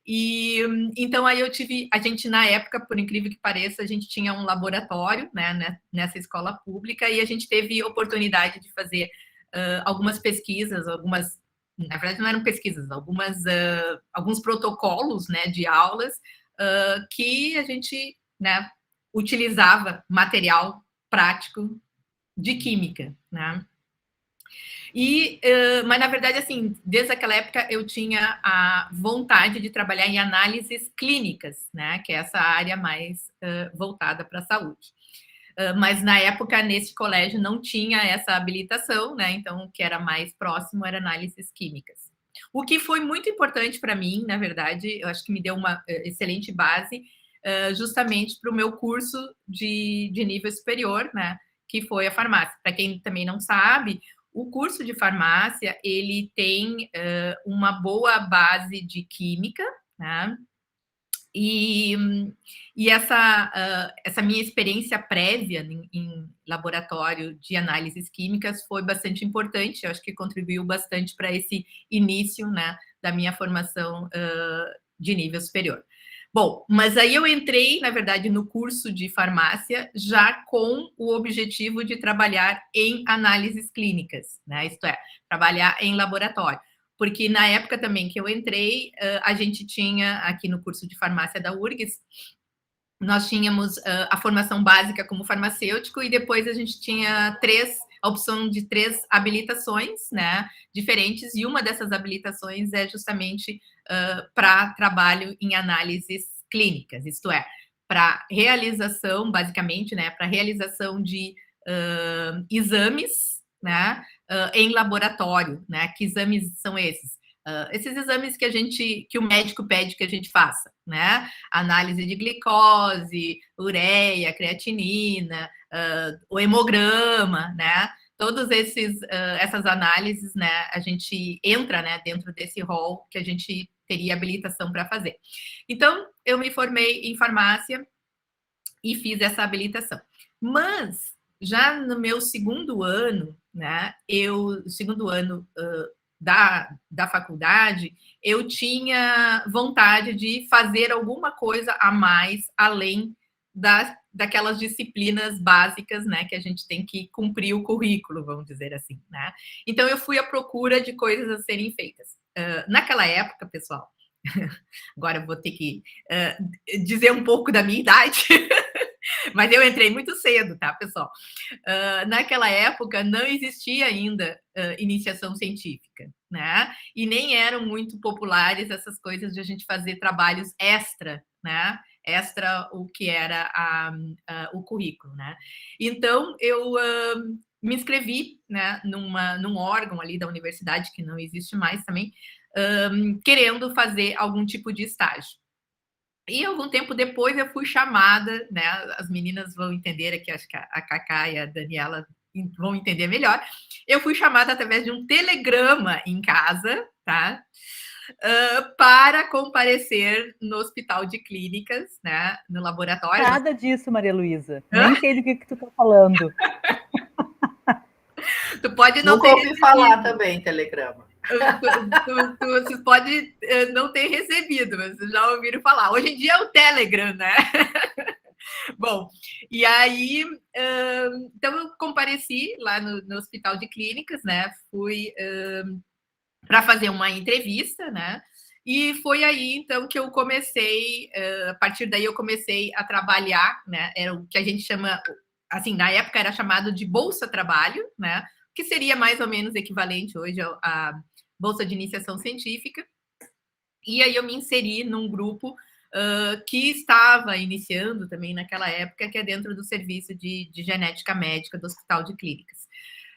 H: E então aí a gente na época, por incrível que pareça, a gente tinha um laboratório, né, nessa escola pública, e a gente teve oportunidade de fazer algumas pesquisas, na verdade não eram pesquisas, alguns protocolos, né, de aulas que a gente, né, utilizava material prático de química, né? Mas, na verdade, assim, desde aquela época eu tinha a vontade de trabalhar em análises clínicas, né? Que é essa área mais voltada para a saúde. Mas, na época, nesse colégio não tinha essa habilitação, né? Então, o que era mais próximo era análises químicas. O que foi muito importante para mim, na verdade, eu acho que me deu uma excelente base, justamente para o meu curso de nível superior, né? Que foi a farmácia. Para quem também não sabe, o curso de farmácia, ele tem uma boa base de química, né? E essa minha experiência prévia em laboratório de análises químicas foi bastante importante, eu acho que contribuiu bastante para esse início, né, da minha formação de nível superior. Bom, mas aí eu entrei, na verdade, no curso de farmácia já com o objetivo de trabalhar em análises clínicas, né? Isto é, trabalhar em laboratório. Porque na época também que eu entrei, a gente tinha aqui no curso de farmácia da URGS, nós tínhamos a formação básica como farmacêutico e depois a gente tinha a opção de 3 habilitações, né, diferentes, e uma dessas habilitações é justamente para trabalho em análises clínicas, isto é, para realização, basicamente, né, para realização de exames, né, em laboratório, né? Que exames são esses? Esses exames que o médico pede que a gente faça, né? Análise de glicose, ureia, creatinina, o hemograma, né? Todos essas análises, né? A gente entra, né, dentro desse rol que a gente teria habilitação para fazer. Então, eu me formei em farmácia e fiz essa habilitação. Mas já no meu segundo ano, né? Segundo ano da faculdade, eu tinha vontade de fazer alguma coisa a mais, além daquelas disciplinas básicas, né, que a gente tem que cumprir o currículo, vamos dizer assim, né? Então, eu fui à procura de coisas a serem feitas. Naquela época, pessoal, agora eu vou ter que dizer um pouco da minha idade, mas eu entrei muito cedo, tá, pessoal? Naquela época não existia ainda iniciação científica, né? E nem eram muito populares essas coisas de a gente fazer trabalhos extra, né? Extra o que era o currículo, né? Então, eu me inscrevi, né, num órgão ali da universidade, que não existe mais também, querendo fazer algum tipo de estágio. E algum tempo depois eu fui chamada, né? As meninas vão entender aqui, acho que a Cacá e a Daniela vão entender melhor. Eu fui chamada através de um telegrama em casa, tá? Para comparecer no hospital de clínicas, né? No laboratório.
F: Nada disso, Maria Luísa. Nem sei do que tu tá falando.
H: Tu pode não
E: Nunca
H: ter
E: ouvi falar também, telegrama.
H: Vocês podem não ter recebido, mas vocês já ouviram falar. Hoje em dia é o Telegram, né? Bom, e aí, então eu compareci lá no Hospital de Clínicas, né? Fui para fazer uma entrevista, né? E foi aí, então, que eu comecei, a partir daí eu comecei a trabalhar, né? Era o que a gente chama, assim, na época era chamado de Bolsa Trabalho, né? Que seria mais ou menos equivalente hoje à Bolsa de Iniciação Científica. E aí eu me inseri num grupo que estava iniciando também naquela época, que é dentro do serviço de genética médica do Hospital de Clínicas.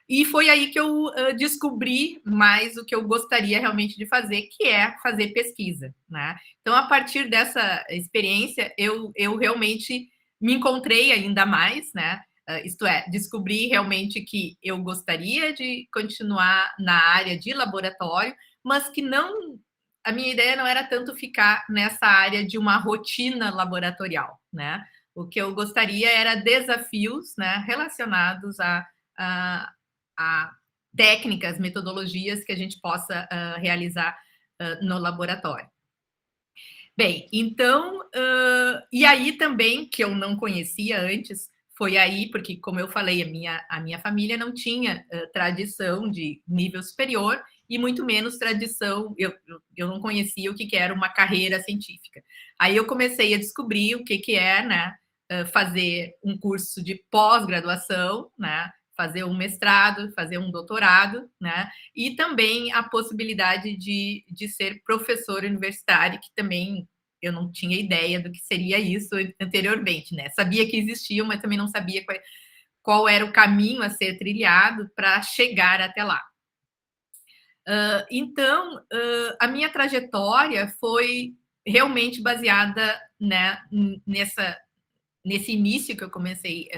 H: E foi aí que eu descobri mais o que eu gostaria realmente de fazer, que é fazer pesquisa, né? Então, a partir dessa experiência, eu realmente me encontrei ainda mais, né? Isto é, descobri realmente que eu gostaria de continuar na área de laboratório, mas que não... A minha ideia não era tanto ficar nessa área de uma rotina laboratorial, né? O que eu gostaria era desafios, né, relacionados a técnicas, metodologias que a gente possa realizar no laboratório. Bem, então, e aí também, que eu não conhecia antes, foi aí, porque, como eu falei, a minha família não tinha tradição de nível superior, e muito menos tradição, eu não conhecia o que era uma carreira científica. Aí eu comecei a descobrir o que é, né, fazer um curso de pós-graduação, né, fazer um mestrado, fazer um doutorado, né, e também a possibilidade de ser professor universitário, que também eu não tinha ideia do que seria isso anteriormente, né, sabia que existia, mas também não sabia qual era o caminho a ser trilhado para chegar até lá. Então, a minha trajetória foi realmente baseada, né, nesse início que eu comecei,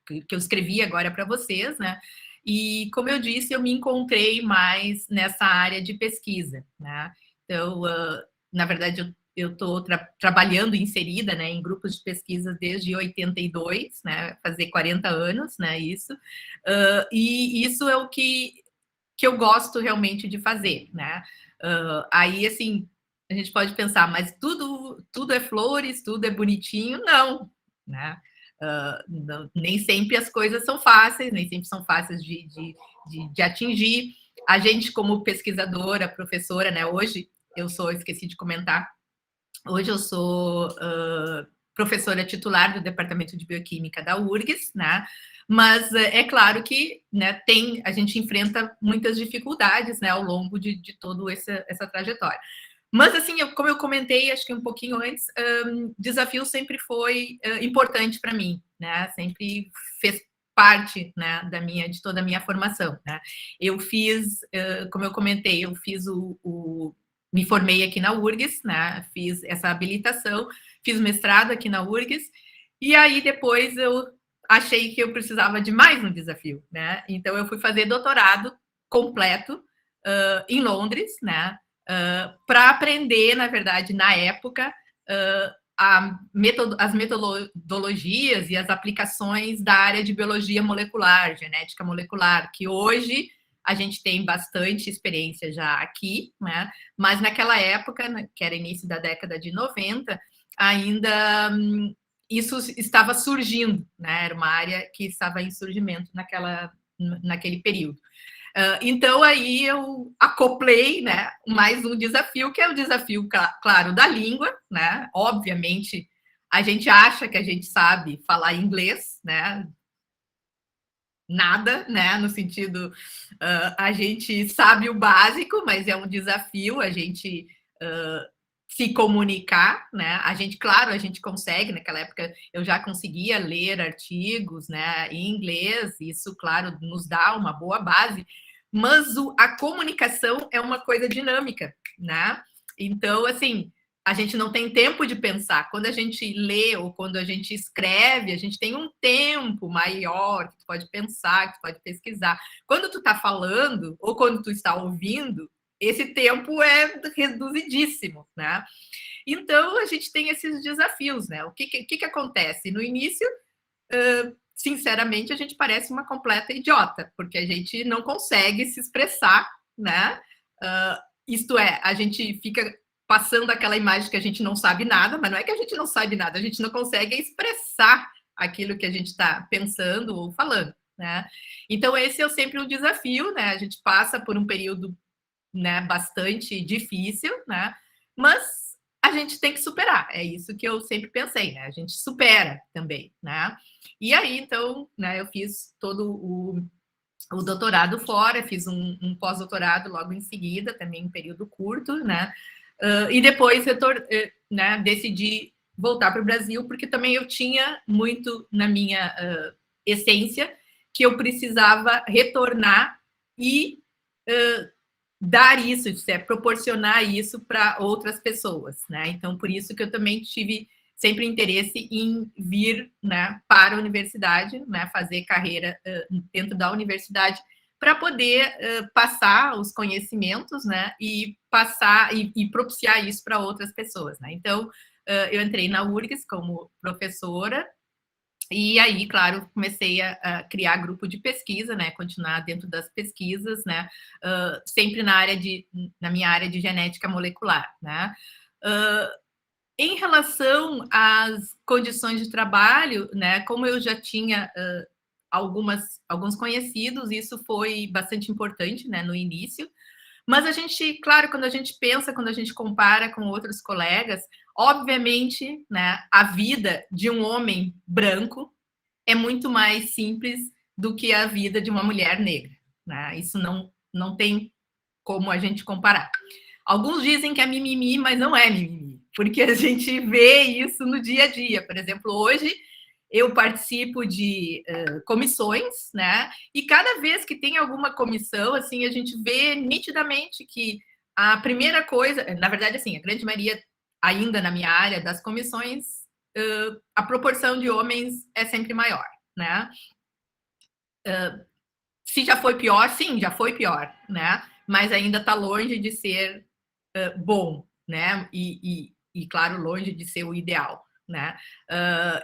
H: que eu escrevi agora para vocês, né? E, como eu disse, eu me encontrei mais nessa área de pesquisa, né? Então, na verdade, eu estou trabalhando inserida, né, em grupos de pesquisa desde 82, né? Fazer 40 anos, né? Isso. E isso é o que eu gosto realmente de fazer, né? Aí, assim, a gente pode pensar, mas tudo é flores, tudo é bonitinho? Não, né? Não, nem sempre as coisas são fáceis, nem sempre são fáceis de atingir. A gente, como pesquisadora, professora, né? Hoje, esqueci de comentar, hoje eu sou professora titular do Departamento de Bioquímica da URGS, né? Mas é claro que, né, a gente enfrenta muitas dificuldades, né, ao longo de toda essa trajetória. Mas, assim, como eu comentei, acho que um pouquinho antes, desafio sempre foi importante para mim, né? Sempre fez parte, né, de toda a minha formação, né? Eu fiz, como eu comentei, eu fiz me formei aqui na URGS, né? Fiz essa habilitação, fiz mestrado aqui na URGS, e aí depois eu achei que eu precisava de mais um desafio, né? Então eu fui fazer doutorado completo em Londres, né? Para aprender, na verdade, na época, as metodologias e as aplicações da área de biologia molecular, genética molecular, que hoje a gente tem bastante experiência já aqui, né? Mas naquela época, que era início da década de 90, ainda isso estava surgindo, né? Era uma área que estava em surgimento naquele período. Então, aí eu acoplei, né, mais um desafio, que é o desafio, claro, da língua, né? Obviamente, a gente acha que a gente sabe falar inglês, né? Nada, né? No sentido, a gente sabe o básico, mas é um desafio a gente se comunicar, né? Claro, a gente consegue, naquela época eu já conseguia ler artigos, né, em inglês, isso, claro, nos dá uma boa base, mas a comunicação é uma coisa dinâmica, né? Então, assim, a gente não tem tempo de pensar. Quando a gente lê ou quando a gente escreve, a gente tem um tempo maior que tu pode pensar, que tu pode pesquisar. Quando tu está falando ou quando tu está ouvindo, esse tempo é reduzidíssimo, né? Então, a gente tem esses desafios, né? O que acontece? No início, sinceramente, a gente parece uma completa idiota, porque a gente não consegue se expressar, né? Isto é, a gente fica passando aquela imagem que a gente não sabe nada, mas não é que a gente não sabe nada, a gente não consegue expressar aquilo que a gente está pensando ou falando, né? Então, esse é sempre um desafio, né? A gente passa por um período né, bastante difícil, né? Mas a gente tem que superar, é isso que eu sempre pensei, né? A gente supera também, né? E aí, então, né, eu fiz todo o doutorado fora, fiz um pós-doutorado logo em seguida, também em período curto, né? E depois né, decidi voltar para o Brasil, porque também eu tinha muito na minha essência que eu precisava retornar e dar isso, proporcionar isso para outras pessoas, né? Então, por isso que eu também tive sempre interesse em vir, né, para a universidade, né, fazer carreira dentro da universidade, para poder passar os conhecimentos, né, e passar e propiciar isso para outras pessoas, né? Então, eu entrei na URGS como professora. E aí, claro, comecei a criar grupo de pesquisa, né? Continuar dentro das pesquisas, né? Sempre na minha área de genética molecular, né? Em relação às condições de trabalho, né? Como eu já tinha alguns conhecidos, isso foi bastante importante, né? No início. Mas a gente, claro, quando a gente pensa, quando a gente compara com outros colegas, obviamente, né, a vida de um homem branco é muito mais simples do que a vida de uma mulher negra, né? Isso não tem como a gente comparar. Alguns dizem que é mimimi, mas não é mimimi, porque a gente vê isso no dia a dia. Por exemplo, hoje eu participo de comissões, né? E cada vez que tem alguma comissão, assim, a gente vê nitidamente que a primeira coisa, na verdade, assim, a grande maioria, ainda na minha área das comissões, a proporção de homens é sempre maior, né? Se já foi pior, sim, já foi pior, né? Mas ainda está longe de ser bom, né? E, claro, longe de ser o ideal, né?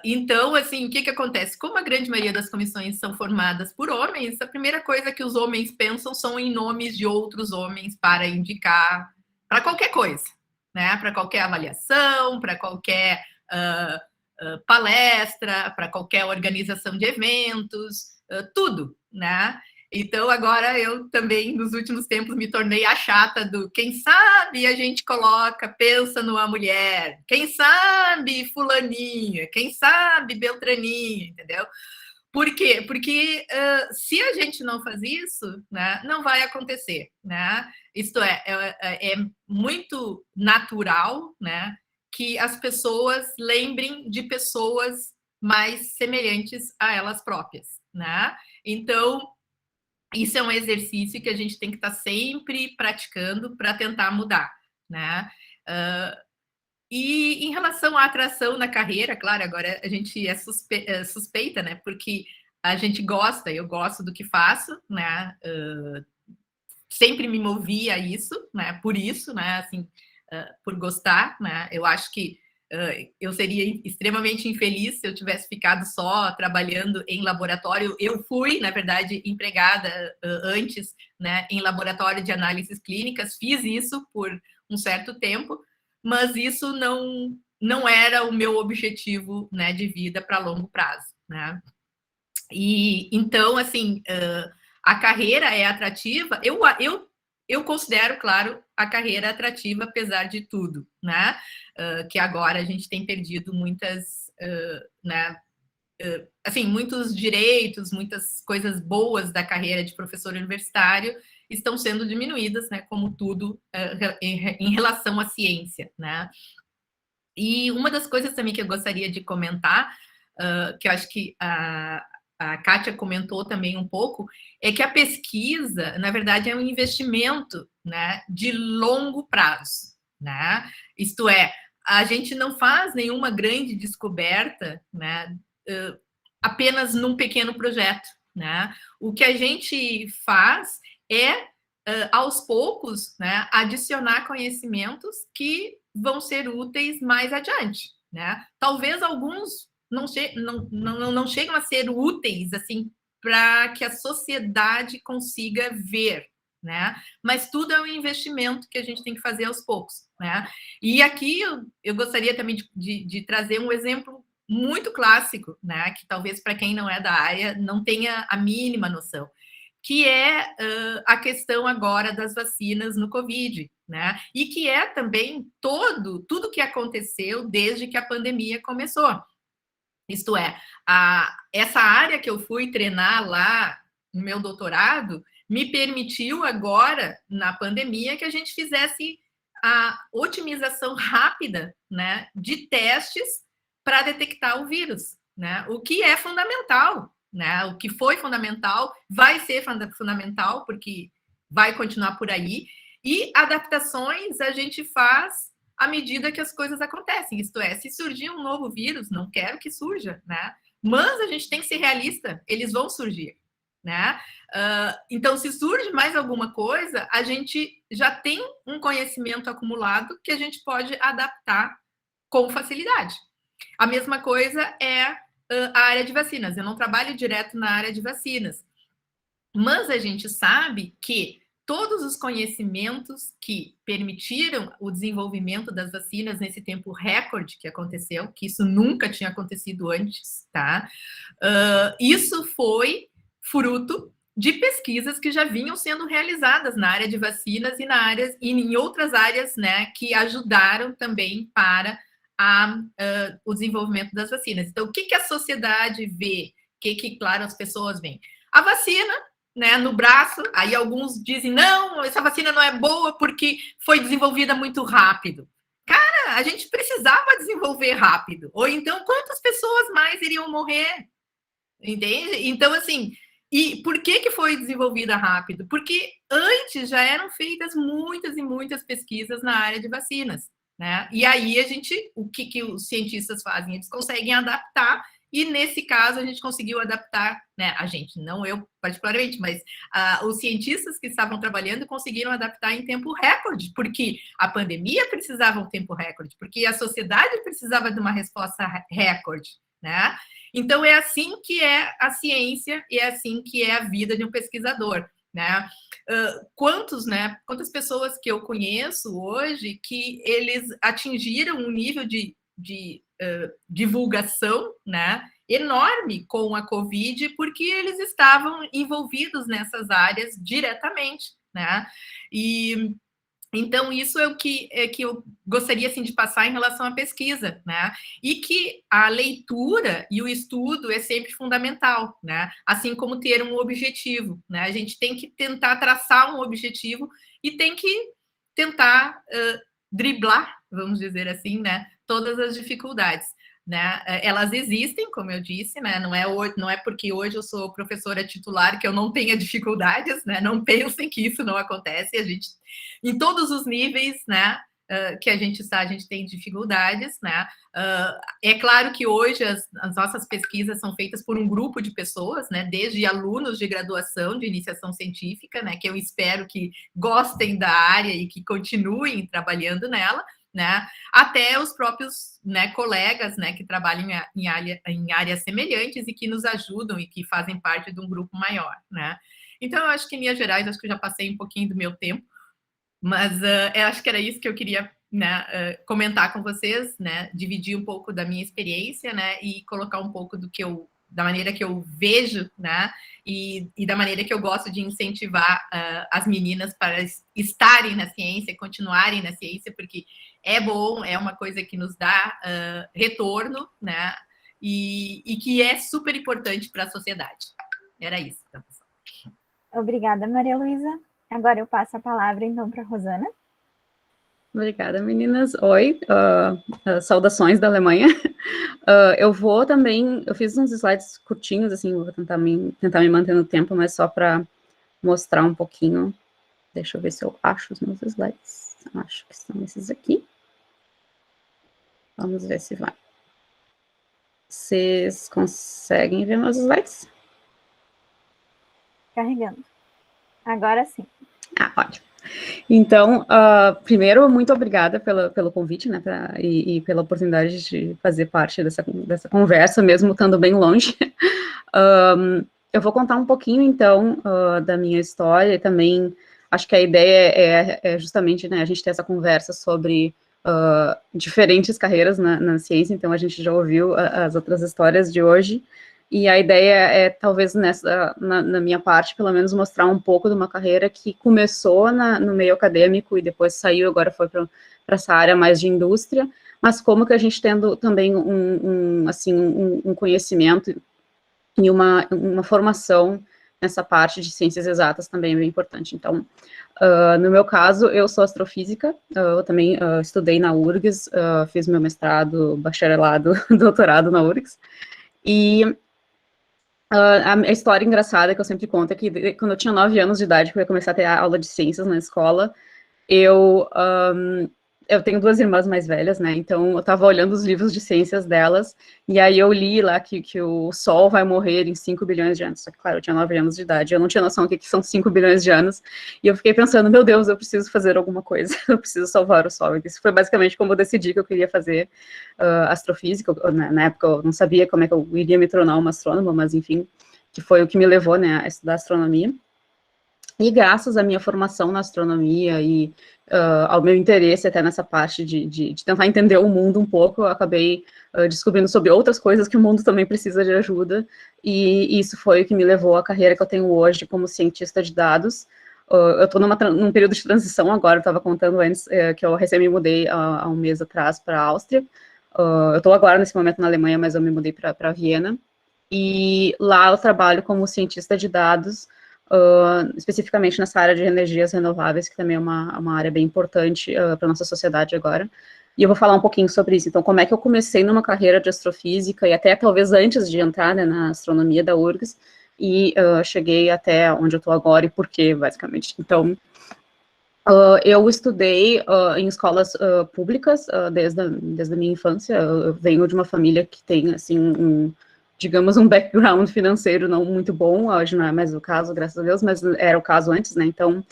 H: Então, assim, o que acontece? Como a grande maioria das comissões são formadas por homens, a primeira coisa que os homens pensam são em nomes de outros homens para indicar para qualquer coisa, né? Para qualquer avaliação, para qualquer palestra, para qualquer organização de eventos, tudo, né? Então, agora eu também, nos últimos tempos, me tornei a chata do quem sabe a gente pensa numa mulher, quem sabe fulaninha, quem sabe beltraninha, entendeu? Por quê? Porque se a gente não faz isso, né, não vai acontecer, né? Isto é muito natural, né, que as pessoas lembrem de pessoas mais semelhantes a elas próprias, né? Então, isso é um exercício que a gente tem que estar sempre praticando para tentar mudar, né? E em relação à atração na carreira, claro, agora a gente é suspeita, né? Porque a gente gosta, eu gosto do que faço, né? Sempre me movi a isso, né? Por isso, né? Assim, por gostar, né? Eu acho que eu seria extremamente infeliz se eu tivesse ficado só trabalhando em laboratório. Eu fui, na verdade, empregada antes, né, em laboratório de análises clínicas, fiz isso por um certo tempo, mas isso não era o meu objetivo, né, de vida para longo prazo, né? E então, assim, a carreira é atrativa. Eu considero, claro, a carreira atrativa, apesar de tudo, né? Que agora a gente tem perdido né? Assim, muitos direitos, muitas coisas boas da carreira de professor universitário estão sendo diminuídas, né? Como tudo em relação à ciência, né? E uma das coisas também que eu gostaria de comentar, que eu acho que a Kátia comentou também um pouco, é que a pesquisa, na verdade, é um investimento, né, de longo prazo, né? Isto é, a gente não faz nenhuma grande descoberta, né, apenas num pequeno projeto, né? O que a gente faz é, aos poucos, né, adicionar conhecimentos que vão ser úteis mais adiante, né? Talvez alguns não chegam a ser úteis, assim, para que a sociedade consiga ver, né? Mas tudo é um investimento que a gente tem que fazer aos poucos, né? E aqui eu gostaria também de trazer um exemplo muito clássico, né? Que talvez para quem não é da área não tenha a mínima noção, que é a questão agora das vacinas no Covid, né? E que é também tudo que aconteceu desde que a pandemia começou. Isto é, essa área que eu fui treinar lá no meu doutorado me permitiu agora, na pandemia, que a gente fizesse a otimização rápida, né, de testes para detectar o vírus, né? O que é fundamental, né? O que foi fundamental vai ser fundamental, porque vai continuar por aí. E adaptações a gente faz à medida que as coisas acontecem. Isto é, se surgir um novo vírus, não quero que surja, né? Mas a gente tem que ser realista, eles vão surgir, né? Então, se surge mais alguma coisa, a gente já tem um conhecimento acumulado que a gente pode adaptar com facilidade. A mesma coisa é a área de vacinas. Eu não trabalho direto na área de vacinas, mas a gente sabe que todos os conhecimentos que permitiram o desenvolvimento das vacinas nesse tempo recorde que aconteceu, que isso nunca tinha acontecido antes, tá? Isso foi fruto de pesquisas que já vinham sendo realizadas na área de vacinas e em outras áreas, né, que ajudaram também para o desenvolvimento das vacinas. Então, o que a sociedade vê? Claro, as pessoas veem? A vacina, né, no braço, aí alguns dizem, não, essa vacina não é boa porque foi desenvolvida muito rápido. Cara, a gente precisava desenvolver rápido. Ou então, quantas pessoas mais iriam morrer? Entende? Então, assim, e por que foi desenvolvida rápido? Porque antes já eram feitas muitas e muitas pesquisas na área de vacinas, né? E aí o que os cientistas fazem? Eles conseguem adaptar, e nesse caso a gente conseguiu adaptar, né? A gente, não eu particularmente, mas os cientistas que estavam trabalhando conseguiram adaptar em tempo recorde, porque a pandemia precisava de um tempo recorde, porque a sociedade precisava de uma resposta recorde, né? Então, é assim que é a ciência e é assim que é a vida de um pesquisador, né? Quantas pessoas que eu conheço hoje que eles atingiram um nível de divulgação, né, enorme com a Covid, porque eles estavam envolvidos nessas áreas diretamente, né? E então, isso é o que eu gostaria assim, de passar em relação à pesquisa, né? E que a leitura e o estudo é sempre fundamental, né? Assim como ter um objetivo, né? A gente tem que tentar traçar um objetivo e tem que tentar driblar, vamos dizer assim, né? Todas as dificuldades, né? Elas existem, como eu disse, né? Não é porque hoje eu sou professora titular que eu não tenha dificuldades, né? Não pensem que isso não acontece. A gente, em todos os níveis, né? Que a gente está, a gente tem dificuldades, né? É claro que hoje as nossas pesquisas são feitas por um grupo de pessoas, né? Desde alunos de graduação, de iniciação científica, né? Que eu espero que gostem da área e que continuem trabalhando nela, né? Até os próprios, né, colegas, né, que trabalham em áreas semelhantes e que nos ajudam e que fazem parte de um grupo maior, né? Então, eu acho que, em linhas gerais, acho que eu já passei um pouquinho do meu tempo, mas eu acho que era isso que eu queria, né, comentar com vocês, né? Dividir um pouco da minha experiência, né? E colocar um pouco da maneira que eu vejo, né? E da maneira que eu gosto de incentivar as meninas para estarem na ciência, continuarem na ciência, porque é bom, é uma coisa que nos dá retorno, né? E que é super importante para a sociedade. Era isso, professor.
A: Obrigada, Maria Luísa. Agora eu passo a palavra, então, para a Rosana.
I: Obrigada, meninas. Oi, saudações da Alemanha. Eu fiz uns slides curtinhos, assim, vou tentar me manter no tempo, mas só para mostrar um pouquinho. Deixa eu ver se eu acho os meus slides. Acho que são esses aqui. Vamos ver se vai. Vocês conseguem ver meus slides?
A: Carregando. Agora sim.
I: Ótimo. Então, primeiro, muito obrigada pelo convite, né, e pela oportunidade de fazer parte dessa conversa, mesmo estando bem longe. Eu vou contar um pouquinho, então, da minha história, e também acho que a ideia é justamente, né, a gente ter essa conversa sobre diferentes carreiras na ciência, então a gente já ouviu as outras histórias de hoje, E a ideia é, talvez, na minha parte, pelo menos, mostrar um pouco de uma carreira que começou no meio acadêmico e depois saiu, agora foi para essa área mais de indústria, mas como que a gente tendo também um conhecimento e uma formação nessa parte de ciências exatas também é bem importante. Então, no meu caso, eu sou astrofísica, eu também estudei na URGS, fiz meu mestrado, bacharelado, doutorado na URGS, e a história engraçada que eu sempre conto é que quando eu tinha 9 anos de idade, que eu ia começar a ter aula de ciências na escola, eu tenho 2 irmãs mais velhas, né, então eu estava olhando os livros de ciências delas, e aí eu li lá que o Sol vai morrer em 5 bilhões de anos, só que, claro, eu tinha 9 anos de idade, eu não tinha noção do que são 5 bilhões de anos, e eu fiquei pensando, meu Deus, eu preciso fazer alguma coisa, eu preciso salvar o Sol, e isso foi basicamente como eu decidi que eu queria fazer astrofísica. Na época eu não sabia como é que eu iria me tornar uma astrônoma, mas enfim, que foi o que me levou, né, a estudar astronomia. E graças à minha formação na astronomia e ao meu interesse até nessa parte de tentar entender o mundo um pouco, eu acabei descobrindo sobre outras coisas que o mundo também precisa de ajuda, e isso foi o que me levou à carreira que eu tenho hoje como cientista de dados. Eu estou num período de transição agora, eu estava contando antes que eu recém me mudei há um mês atrás para a Áustria. Eu estou agora nesse momento na Alemanha, mas eu me mudei para Viena, e lá eu trabalho como cientista de dados, especificamente nessa área de energias renováveis, que também é uma área bem importante para a nossa sociedade agora, e eu vou falar um pouquinho sobre isso. Então, como é que eu comecei numa carreira de astrofísica, e até talvez antes de entrar, né, na astronomia da URGS, e cheguei até onde eu estou agora, e por quê, basicamente. Então, eu estudei em escolas públicas desde a minha infância. Eu venho de uma família que tem, assim, digamos, um background financeiro não muito bom. Hoje não é mais o caso, graças a Deus, mas era o caso antes, né? Então,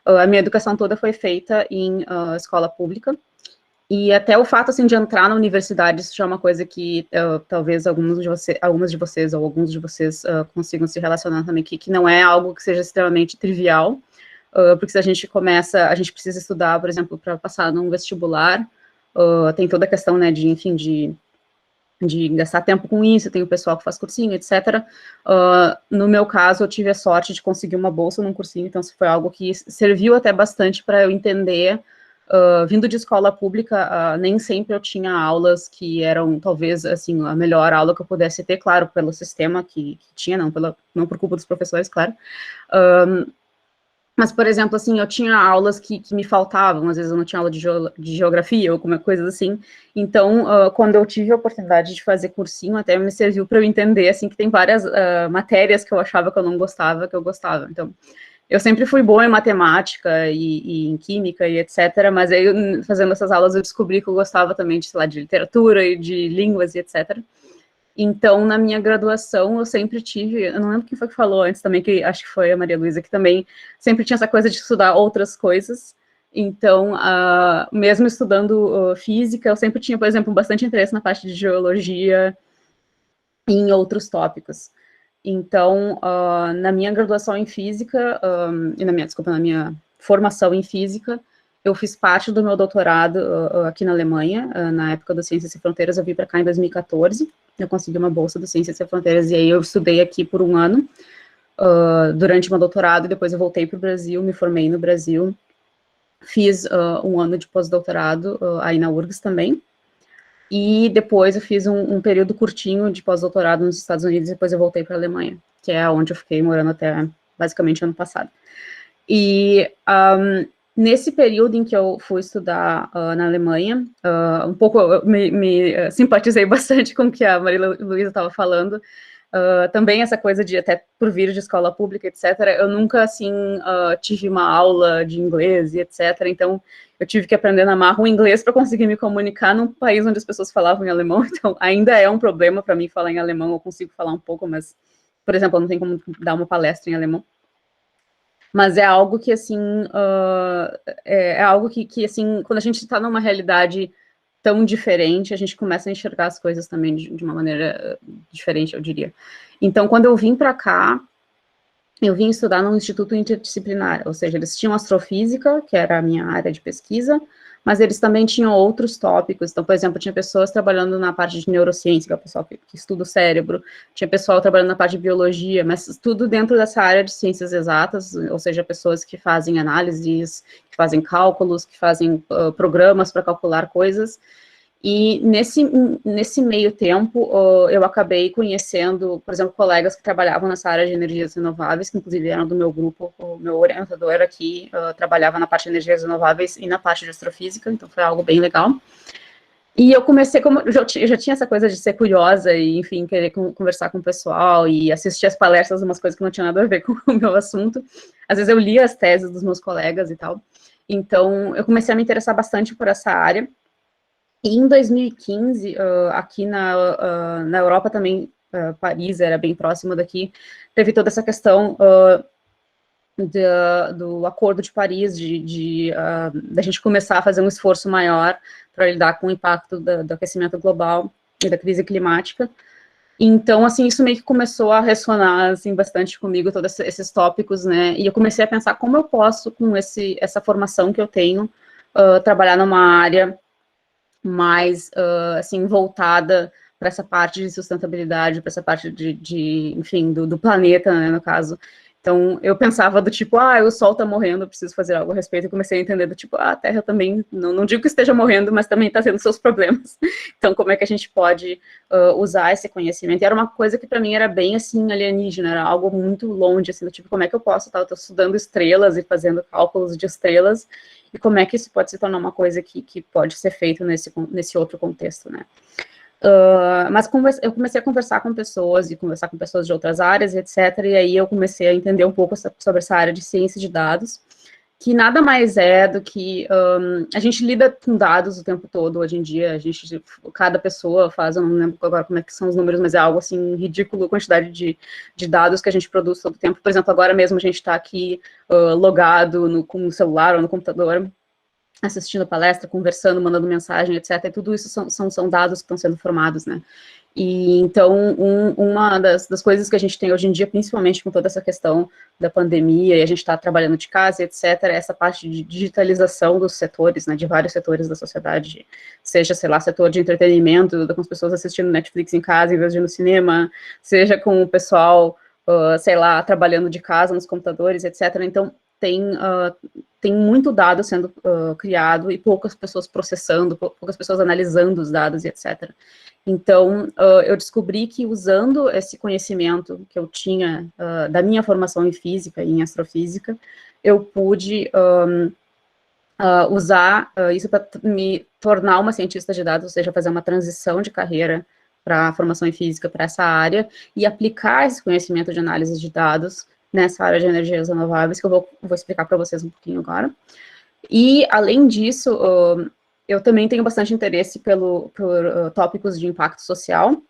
I: a minha educação toda foi feita em escola pública. E até o fato, assim, de entrar na universidade, isso já é uma coisa que talvez algumas de vocês ou alguns de vocês consigam se relacionar também, que não é algo que seja extremamente trivial. Porque se a gente precisa estudar, por exemplo, para passar num vestibular, tem toda a questão, né, enfim, de gastar tempo com isso, tem o pessoal que faz cursinho, etc. No meu caso, eu tive a sorte de conseguir uma bolsa num cursinho, então isso foi algo que serviu até bastante para eu entender. Vindo de escola pública, nem sempre eu tinha aulas que eram, talvez, assim, a melhor aula que eu pudesse ter, claro, pelo sistema que tinha, não por culpa dos professores, claro. Mas, por exemplo, assim, eu tinha aulas que me faltavam, às vezes eu não tinha aula de geografia ou alguma coisa assim, então, quando eu tive a oportunidade de fazer cursinho, até me serviu para eu entender, assim, que tem várias matérias que eu achava que eu não gostava, que eu gostava. Então, eu sempre fui boa em matemática e em química e etc., mas aí, fazendo essas aulas, eu descobri que eu gostava também de, sei lá, de literatura e de línguas e etc., Então, na minha graduação, eu sempre tive, eu não lembro quem foi que falou antes também, que acho que foi a Maria Luísa, que também sempre tinha essa coisa de estudar outras coisas. Então, mesmo estudando física, eu sempre tinha, por exemplo, bastante interesse na parte de geologia e em outros tópicos. Então, na minha graduação em física, na minha formação em física, eu fiz parte do meu doutorado aqui na Alemanha, na época do Ciências Sem Fronteiras, eu vim para cá em 2014, eu consegui uma bolsa do Ciências Sem Fronteiras, e aí eu estudei aqui por um ano, durante meu doutorado, e depois eu voltei para o Brasil, me formei no Brasil, fiz um ano de pós-doutorado aí na URGS também, e depois eu fiz um período curtinho de pós-doutorado nos Estados Unidos, e depois eu voltei para a Alemanha, que é onde eu fiquei morando até, basicamente, ano passado. E nesse período em que eu fui estudar na Alemanha, um pouco eu me simpatizei bastante com o que a Maria Luísa estava falando, também essa coisa de, até por vir de escola pública, etc., eu nunca, assim, tive uma aula de inglês e etc., então eu tive que aprender na marra o inglês para conseguir me comunicar num país onde as pessoas falavam em alemão, então ainda é um problema para mim falar em alemão, eu consigo falar um pouco, mas, por exemplo, eu não tenho como dar uma palestra em alemão. Mas é algo que, assim, assim, quando a gente está numa realidade tão diferente, a gente começa a enxergar as coisas também de uma maneira diferente, eu diria. Então, quando eu vim para cá, eu vim estudar num instituto interdisciplinar, ou seja, eles tinham astrofísica, que era a minha área de pesquisa, mas eles também tinham outros tópicos. Então, por exemplo, tinha pessoas trabalhando na parte de neurociência, que é o pessoal que estuda o cérebro, tinha pessoal trabalhando na parte de biologia, mas tudo dentro dessa área de ciências exatas, ou seja, pessoas que fazem análises, que fazem cálculos, que fazem programas para calcular coisas. E nesse meio tempo, eu acabei conhecendo, por exemplo, colegas que trabalhavam nessa área de energias renováveis, que inclusive eram do meu grupo. O meu orientador aqui trabalhava na parte de energias renováveis e na parte de astrofísica, então foi algo bem legal. E eu comecei, como eu já tinha essa coisa de ser curiosa e, enfim, querer conversar com o pessoal e assistir as palestras, umas coisas que não tinha nada a ver com o meu assunto. Às vezes eu lia as teses dos meus colegas e tal. Então, eu comecei a me interessar bastante por essa área. E em 2015, aqui na Europa também, Paris era bem próximo daqui, teve toda essa questão do Acordo de Paris, da gente começar a fazer um esforço maior para lidar com o impacto do aquecimento global e da crise climática. Então, assim, isso meio que começou a ressonar, assim, bastante comigo, todos esses tópicos, né, e eu comecei a pensar como eu posso, com essa formação que eu tenho, trabalhar numa área mais, assim, voltada para essa parte de sustentabilidade, para essa parte enfim, do planeta, né, no caso. Então, eu pensava do tipo, o Sol está morrendo, eu preciso fazer algo a respeito. Eu comecei a entender do tipo, a Terra também, não digo que esteja morrendo, mas também está tendo seus problemas. Então, como é que a gente pode usar esse conhecimento? E era uma coisa que para mim era bem, assim, alienígena, era algo muito longe, assim, do tipo, como é que eu posso estar estudando estrelas e fazendo cálculos de estrelas, e como é que isso pode se tornar uma coisa que pode ser feito nesse outro contexto, né? Mas eu comecei a conversar com pessoas de outras áreas, etc. E aí eu comecei a entender um pouco sobre essa área de ciência de dados, que nada mais é do que a gente lida com dados o tempo todo hoje em dia. Cada pessoa faz, eu não lembro agora como é que são os números, mas é algo assim ridículo a quantidade de dados que a gente produz todo o tempo. Por exemplo, agora mesmo a gente está aqui logado com o celular ou no computador, assistindo palestra, conversando, mandando mensagem, etc. E tudo isso são dados que estão sendo formados, né? E então, uma das coisas que a gente tem hoje em dia, principalmente com toda essa questão da pandemia, e a gente está trabalhando de casa, etc., é essa parte de digitalização dos setores, né, de vários setores da sociedade, seja, sei lá, setor de entretenimento, com as pessoas assistindo Netflix em casa em vez de ir no cinema, seja com o pessoal, sei lá, trabalhando de casa nos computadores, etc. Então, tem muito dado sendo criado e poucas pessoas processando, poucas pessoas analisando os dados e etc. Então, eu descobri que usando esse conhecimento que eu tinha da minha formação em física e em astrofísica, eu pude usar isso para me tornar uma cientista de dados, ou seja, fazer uma transição de carreira para a formação em física para essa área e aplicar esse conhecimento de análise de dados nessa área de energias renováveis, que eu vou explicar para vocês um pouquinho agora. E, além disso, eu também tenho bastante interesse por tópicos de impacto social.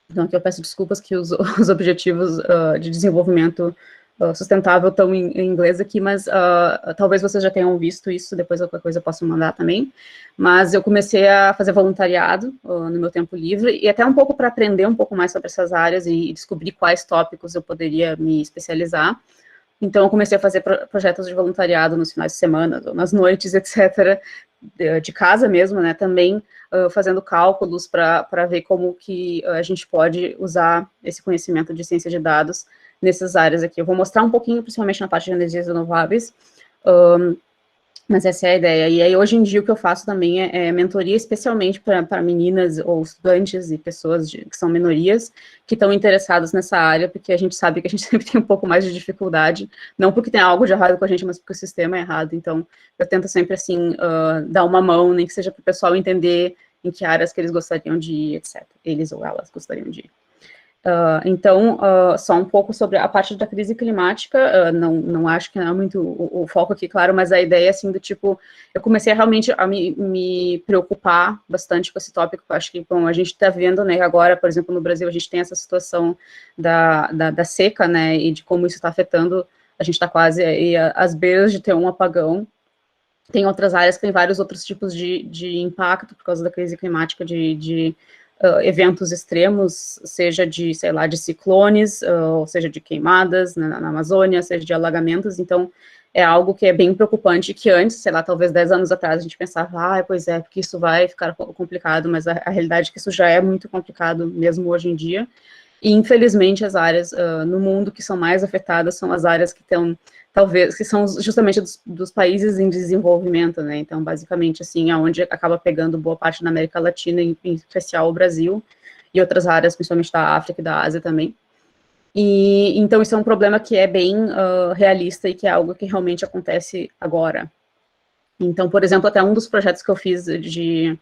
I: Então, aqui eu peço desculpas que os objetivos de desenvolvimento sustentável estão em inglês aqui, mas talvez vocês já tenham visto isso, depois qualquer coisa eu posso mandar também. Mas eu comecei a fazer voluntariado no meu tempo livre, e até um pouco para aprender um pouco mais sobre essas áreas e descobrir quais tópicos eu poderia me especializar. Então, eu comecei a fazer projetos de voluntariado nos finais de semana, ou nas noites, etc., de casa mesmo, né, também fazendo cálculos para ver como que a gente pode usar esse conhecimento de ciência de dados nessas áreas aqui. Eu vou mostrar um pouquinho, principalmente na parte de energias renováveis, mas essa é a ideia. E aí, hoje em dia, o que eu faço também é mentoria, especialmente para meninas ou estudantes e pessoas que são minorias, que estão interessadas nessa área, porque a gente sabe que a gente sempre tem um pouco mais de dificuldade, não porque tem algo de errado com a gente, mas porque o sistema é errado. Então, eu tento sempre, assim, dar uma mão, nem que seja para o pessoal entender em que áreas que eles gostariam de ir, etc. Eles ou elas gostariam de ir. Então, só um pouco sobre a parte da crise climática, não acho que não é muito o foco aqui, claro, mas a ideia, assim, do tipo, eu comecei realmente a me preocupar bastante com esse tópico. Eu acho que, bom, a gente está vendo, né, agora, por exemplo, no Brasil, a gente tem essa situação da seca, né, e de como isso está afetando, a gente está quase aí às beiras de ter um apagão. Tem outras áreas que tem vários outros tipos de impacto por causa da crise climática, de eventos extremos, seja de, sei lá, de ciclones, ou seja de queimadas na Amazônia, seja de alagamentos. Então, é algo que é bem preocupante, que antes, sei lá, talvez 10 anos atrás, a gente pensava, pois é, porque isso vai ficar complicado, mas a realidade é que isso já é muito complicado mesmo hoje em dia, e infelizmente as áreas no mundo que são mais afetadas são as áreas que estão, talvez, que são justamente dos países em desenvolvimento, né, então basicamente assim, é onde acaba pegando boa parte da América Latina, em especial o Brasil, e outras áreas, principalmente da África e da Ásia também. E então isso é um problema que é bem realista e que é algo que realmente acontece agora. Então, por exemplo, até um dos projetos que eu fiz de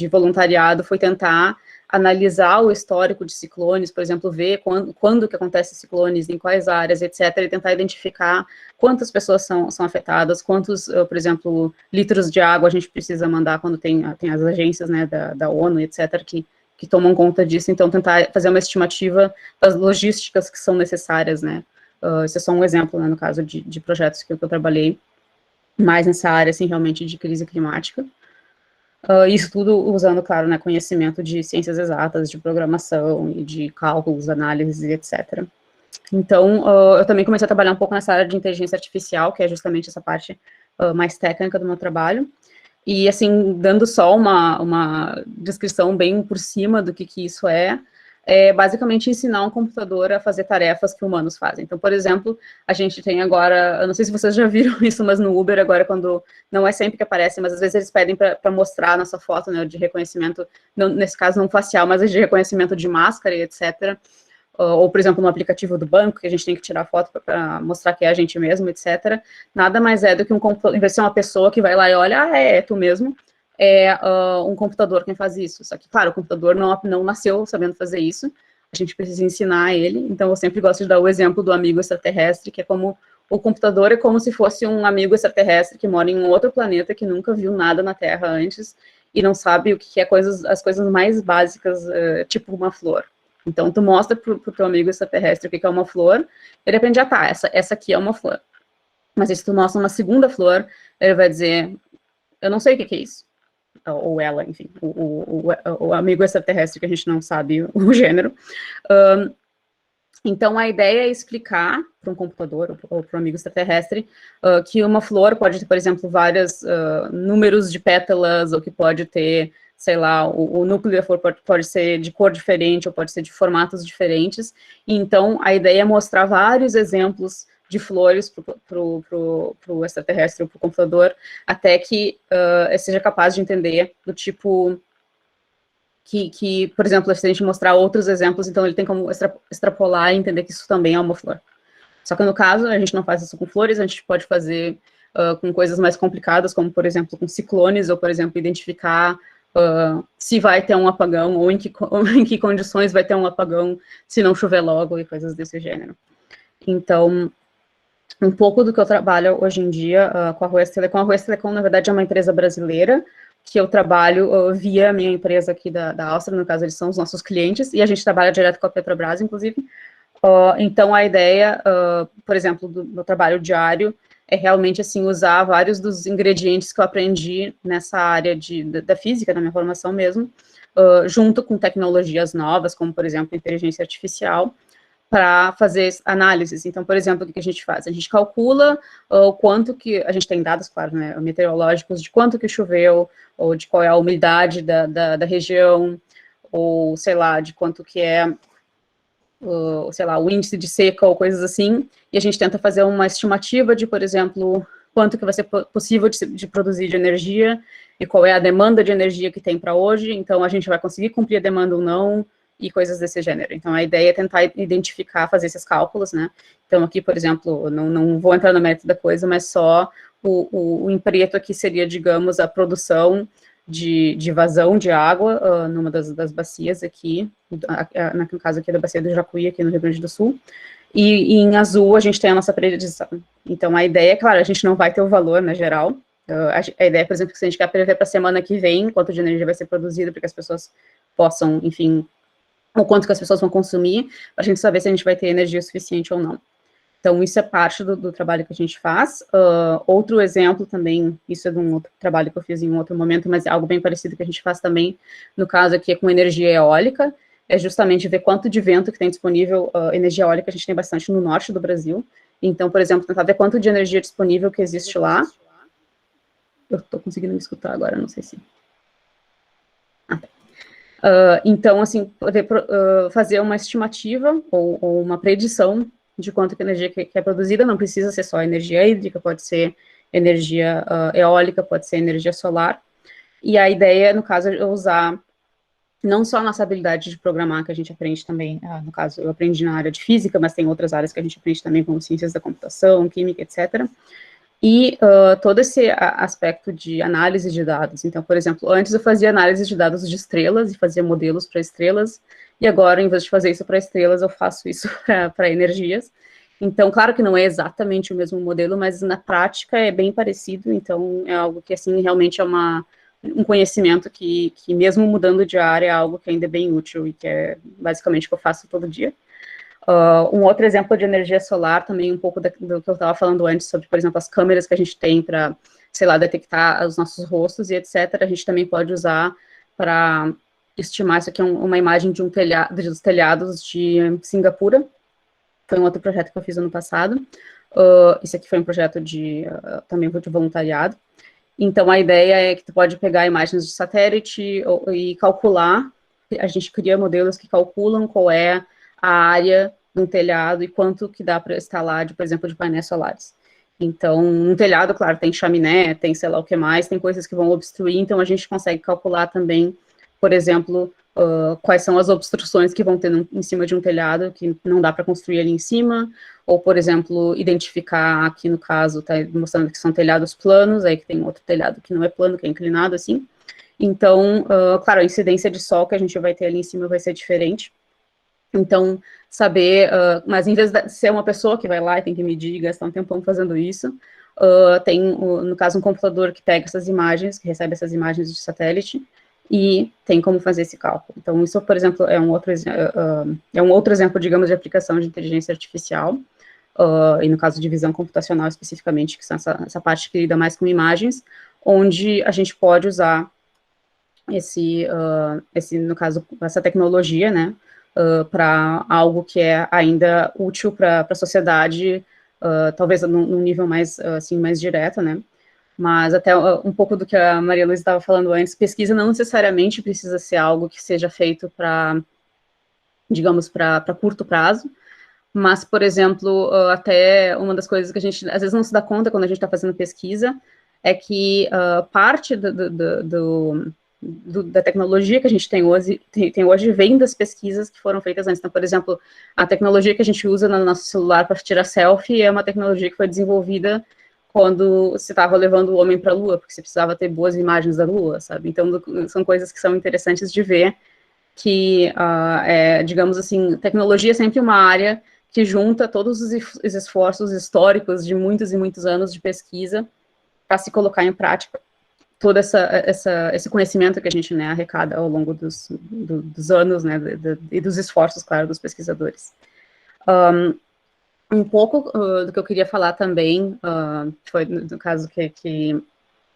I: voluntariado foi tentar analisar o histórico de ciclones, por exemplo, ver quando que acontecem ciclones, em quais áreas, etc., e tentar identificar quantas pessoas são afetadas, quantos, por exemplo, litros de água a gente precisa mandar quando tem as agências, né, da ONU, etc., que tomam conta disso, então tentar fazer uma estimativa das logísticas que são necessárias, né, esse é só um exemplo, né, no caso de projetos que eu trabalhei, mais nessa área, assim, realmente de crise climática, isso tudo usando, claro, né, conhecimento de ciências exatas, de programação, e de cálculos, análises, etc. Então, eu também comecei a trabalhar um pouco nessa área de inteligência artificial, que é justamente essa parte mais técnica do meu trabalho, e, assim, dando só uma descrição bem por cima do que isso é basicamente ensinar um computador a fazer tarefas que humanos fazem. Então, por exemplo, a gente tem agora, eu não sei se vocês já viram isso, mas no Uber agora, quando, não é sempre que aparece, mas às vezes eles pedem para mostrar a nossa foto, né, de reconhecimento, não, nesse caso não facial, mas de reconhecimento de máscara e etc., ou, por exemplo, no aplicativo do banco, que a gente tem que tirar foto para mostrar que é a gente mesmo, etc., nada mais é do que um computador, em vez de ser uma pessoa que vai lá e olha, é tu mesmo, é um computador quem faz isso. Só que, claro, o computador não nasceu sabendo fazer isso, a gente precisa ensinar ele, então eu sempre gosto de dar o exemplo do amigo extraterrestre, que é como, o computador é como se fosse um amigo extraterrestre que mora em um outro planeta, que nunca viu nada na Terra antes, e não sabe o que é as coisas mais básicas, tipo uma flor. Então, tu mostra pro teu amigo extraterrestre o que é uma flor, ele aprende, essa aqui é uma flor. Mas se tu mostra uma segunda flor, ele vai dizer, eu não sei o que é isso. Ou ela, enfim, o amigo extraterrestre que a gente não sabe o gênero. Então, a ideia é explicar para um computador ou para um amigo extraterrestre que uma flor pode ter, por exemplo, vários números de pétalas, ou que pode ter, sei lá, o núcleo da flor pode ser de cor diferente, ou pode ser de formatos diferentes. Então, a ideia é mostrar vários exemplos de flores para o extraterrestre ou para o computador, até que seja capaz de entender do tipo que, por exemplo, se a gente mostrar outros exemplos, então ele tem como extrapolar e entender que isso também é uma flor. Só que no caso, a gente não faz isso com flores, a gente pode fazer com coisas mais complicadas, como, por exemplo, com ciclones, ou, por exemplo, identificar se vai ter um apagão, ou em que condições vai ter um apagão, se não chover logo, e coisas desse gênero. Então, um pouco do que eu trabalho hoje em dia com a Ruas Telecom. A Ruas Telecom, na verdade, é uma empresa brasileira, que eu trabalho via a minha empresa aqui da Áustria, no caso, eles são os nossos clientes, e a gente trabalha direto com a Petrobras, inclusive. Então, a ideia, por exemplo, do meu trabalho diário, é realmente, assim, usar vários dos ingredientes que eu aprendi nessa área da física, da minha formação mesmo, junto com tecnologias novas, como, por exemplo, inteligência artificial, para fazer análises. Então, por exemplo, o que a gente faz? A gente calcula o quanto que, a gente tem dados, claro, né, meteorológicos, de quanto que choveu, ou de qual é a umidade da região, ou, sei lá, de quanto que é, sei lá, o índice de seca, ou coisas assim, e a gente tenta fazer uma estimativa de, por exemplo, quanto que vai ser possível de produzir de energia, e qual é a demanda de energia que tem para hoje, então a gente vai conseguir cumprir a demanda ou não, e coisas desse gênero. Então, a ideia é tentar identificar, fazer esses cálculos, né? Então, aqui, por exemplo, não vou entrar no mérito da coisa, mas só o em preto aqui seria, digamos, a produção de vazão de água numa das bacias aqui, no caso aqui da bacia do Jacuí, aqui no Rio Grande do Sul, e em azul a gente tem a nossa previsão. Então, a ideia, claro, a gente não vai ter o valor, na geral, a ideia, por exemplo, que se a gente quer prever para a semana que vem, quanto de energia vai ser produzida, para que as pessoas possam, enfim, o quanto que as pessoas vão consumir, para a gente saber se a gente vai ter energia suficiente ou não. Então, isso é parte do trabalho que a gente faz. Outro exemplo também, isso é de um outro trabalho que eu fiz em um outro momento, mas é algo bem parecido que a gente faz também, no caso aqui é com energia eólica, é justamente ver quanto de vento que tem disponível. Energia eólica a gente tem bastante no norte do Brasil, Então, por exemplo, tentar ver quanto de energia disponível que existe lá. Eu estou conseguindo me escutar agora, não sei se... Então, assim, poder fazer uma estimativa ou uma predição de quanto que energia que é produzida, não precisa ser só energia hídrica, pode ser energia eólica, pode ser energia solar. E a ideia, no caso, é usar não só a nossa habilidade de programar, que a gente aprende também, no caso, eu aprendi na área de física, mas tem outras áreas que a gente aprende também, como ciências da computação, química, etc., e todo esse aspecto de análise de dados. Então, por exemplo, antes eu fazia análise de dados de estrelas e fazia modelos para estrelas, e agora, em vez de fazer isso para estrelas, eu faço isso para energias. Então, claro que não é exatamente o mesmo modelo, mas na prática é bem parecido, então é algo que, assim, realmente é um conhecimento que mesmo mudando de área, é algo que ainda é bem útil e que é basicamente o que eu faço todo dia. Um outro exemplo de energia solar, também um pouco do que eu estava falando antes, sobre, por exemplo, as câmeras que a gente tem para, sei lá, detectar os nossos rostos e etc., a gente também pode usar para estimar. Isso aqui é uma imagem de dos telhados de Singapura, foi um outro projeto que eu fiz ano passado. Isso aqui foi um projeto também de voluntariado. Então, a ideia é que tu pode pegar imagens de satélite e calcular, a gente cria modelos que calculam qual é a área de um telhado e quanto que dá para instalar, por exemplo, de painéis solares. Então, um telhado, claro, tem chaminé, tem sei lá o que mais, tem coisas que vão obstruir, então a gente consegue calcular também, por exemplo, quais são as obstruções que vão ter em cima de um telhado, que não dá para construir ali em cima, ou, por exemplo, identificar, aqui no caso, está mostrando que são telhados planos, aí que tem outro telhado que não é plano, que é inclinado, assim. Então, claro, a incidência de sol que a gente vai ter ali em cima vai ser diferente. Então, saber, mas em vez de ser uma pessoa que vai lá e tem que medir e gastar um tempão fazendo isso, tem, no caso, um computador que pega essas imagens, que recebe essas imagens de satélite, e tem como fazer esse cálculo. Então, isso, por exemplo, é um outro exemplo, digamos, de aplicação de inteligência artificial, e no caso de visão computacional especificamente, que são essa parte que lida mais com imagens, onde a gente pode usar no caso, essa tecnologia, né, para algo que é ainda útil para a sociedade, talvez num nível mais, assim, mais direto, né, mas até um pouco do que a Maria Luísa estava falando antes, pesquisa não necessariamente precisa ser algo que seja feito para, digamos, para curto prazo, mas, por exemplo, até uma das coisas que a gente, às vezes, não se dá conta quando a gente está fazendo pesquisa, é que parte da tecnologia que a gente tem hoje vem das pesquisas que foram feitas antes. Então, por exemplo, a tecnologia que a gente usa no nosso celular para tirar selfie é uma tecnologia que foi desenvolvida quando se estava levando o homem para a Lua, porque você precisava ter boas imagens da Lua, sabe? Então, são coisas que são interessantes de ver, que, digamos assim, tecnologia é sempre uma área que junta todos os esforços históricos de muitos e muitos anos de pesquisa para se colocar em prática todo esse conhecimento que a gente, né, arrecada ao longo dos anos, né, e dos esforços, claro, dos pesquisadores. Um pouco do que eu queria falar também, foi no caso que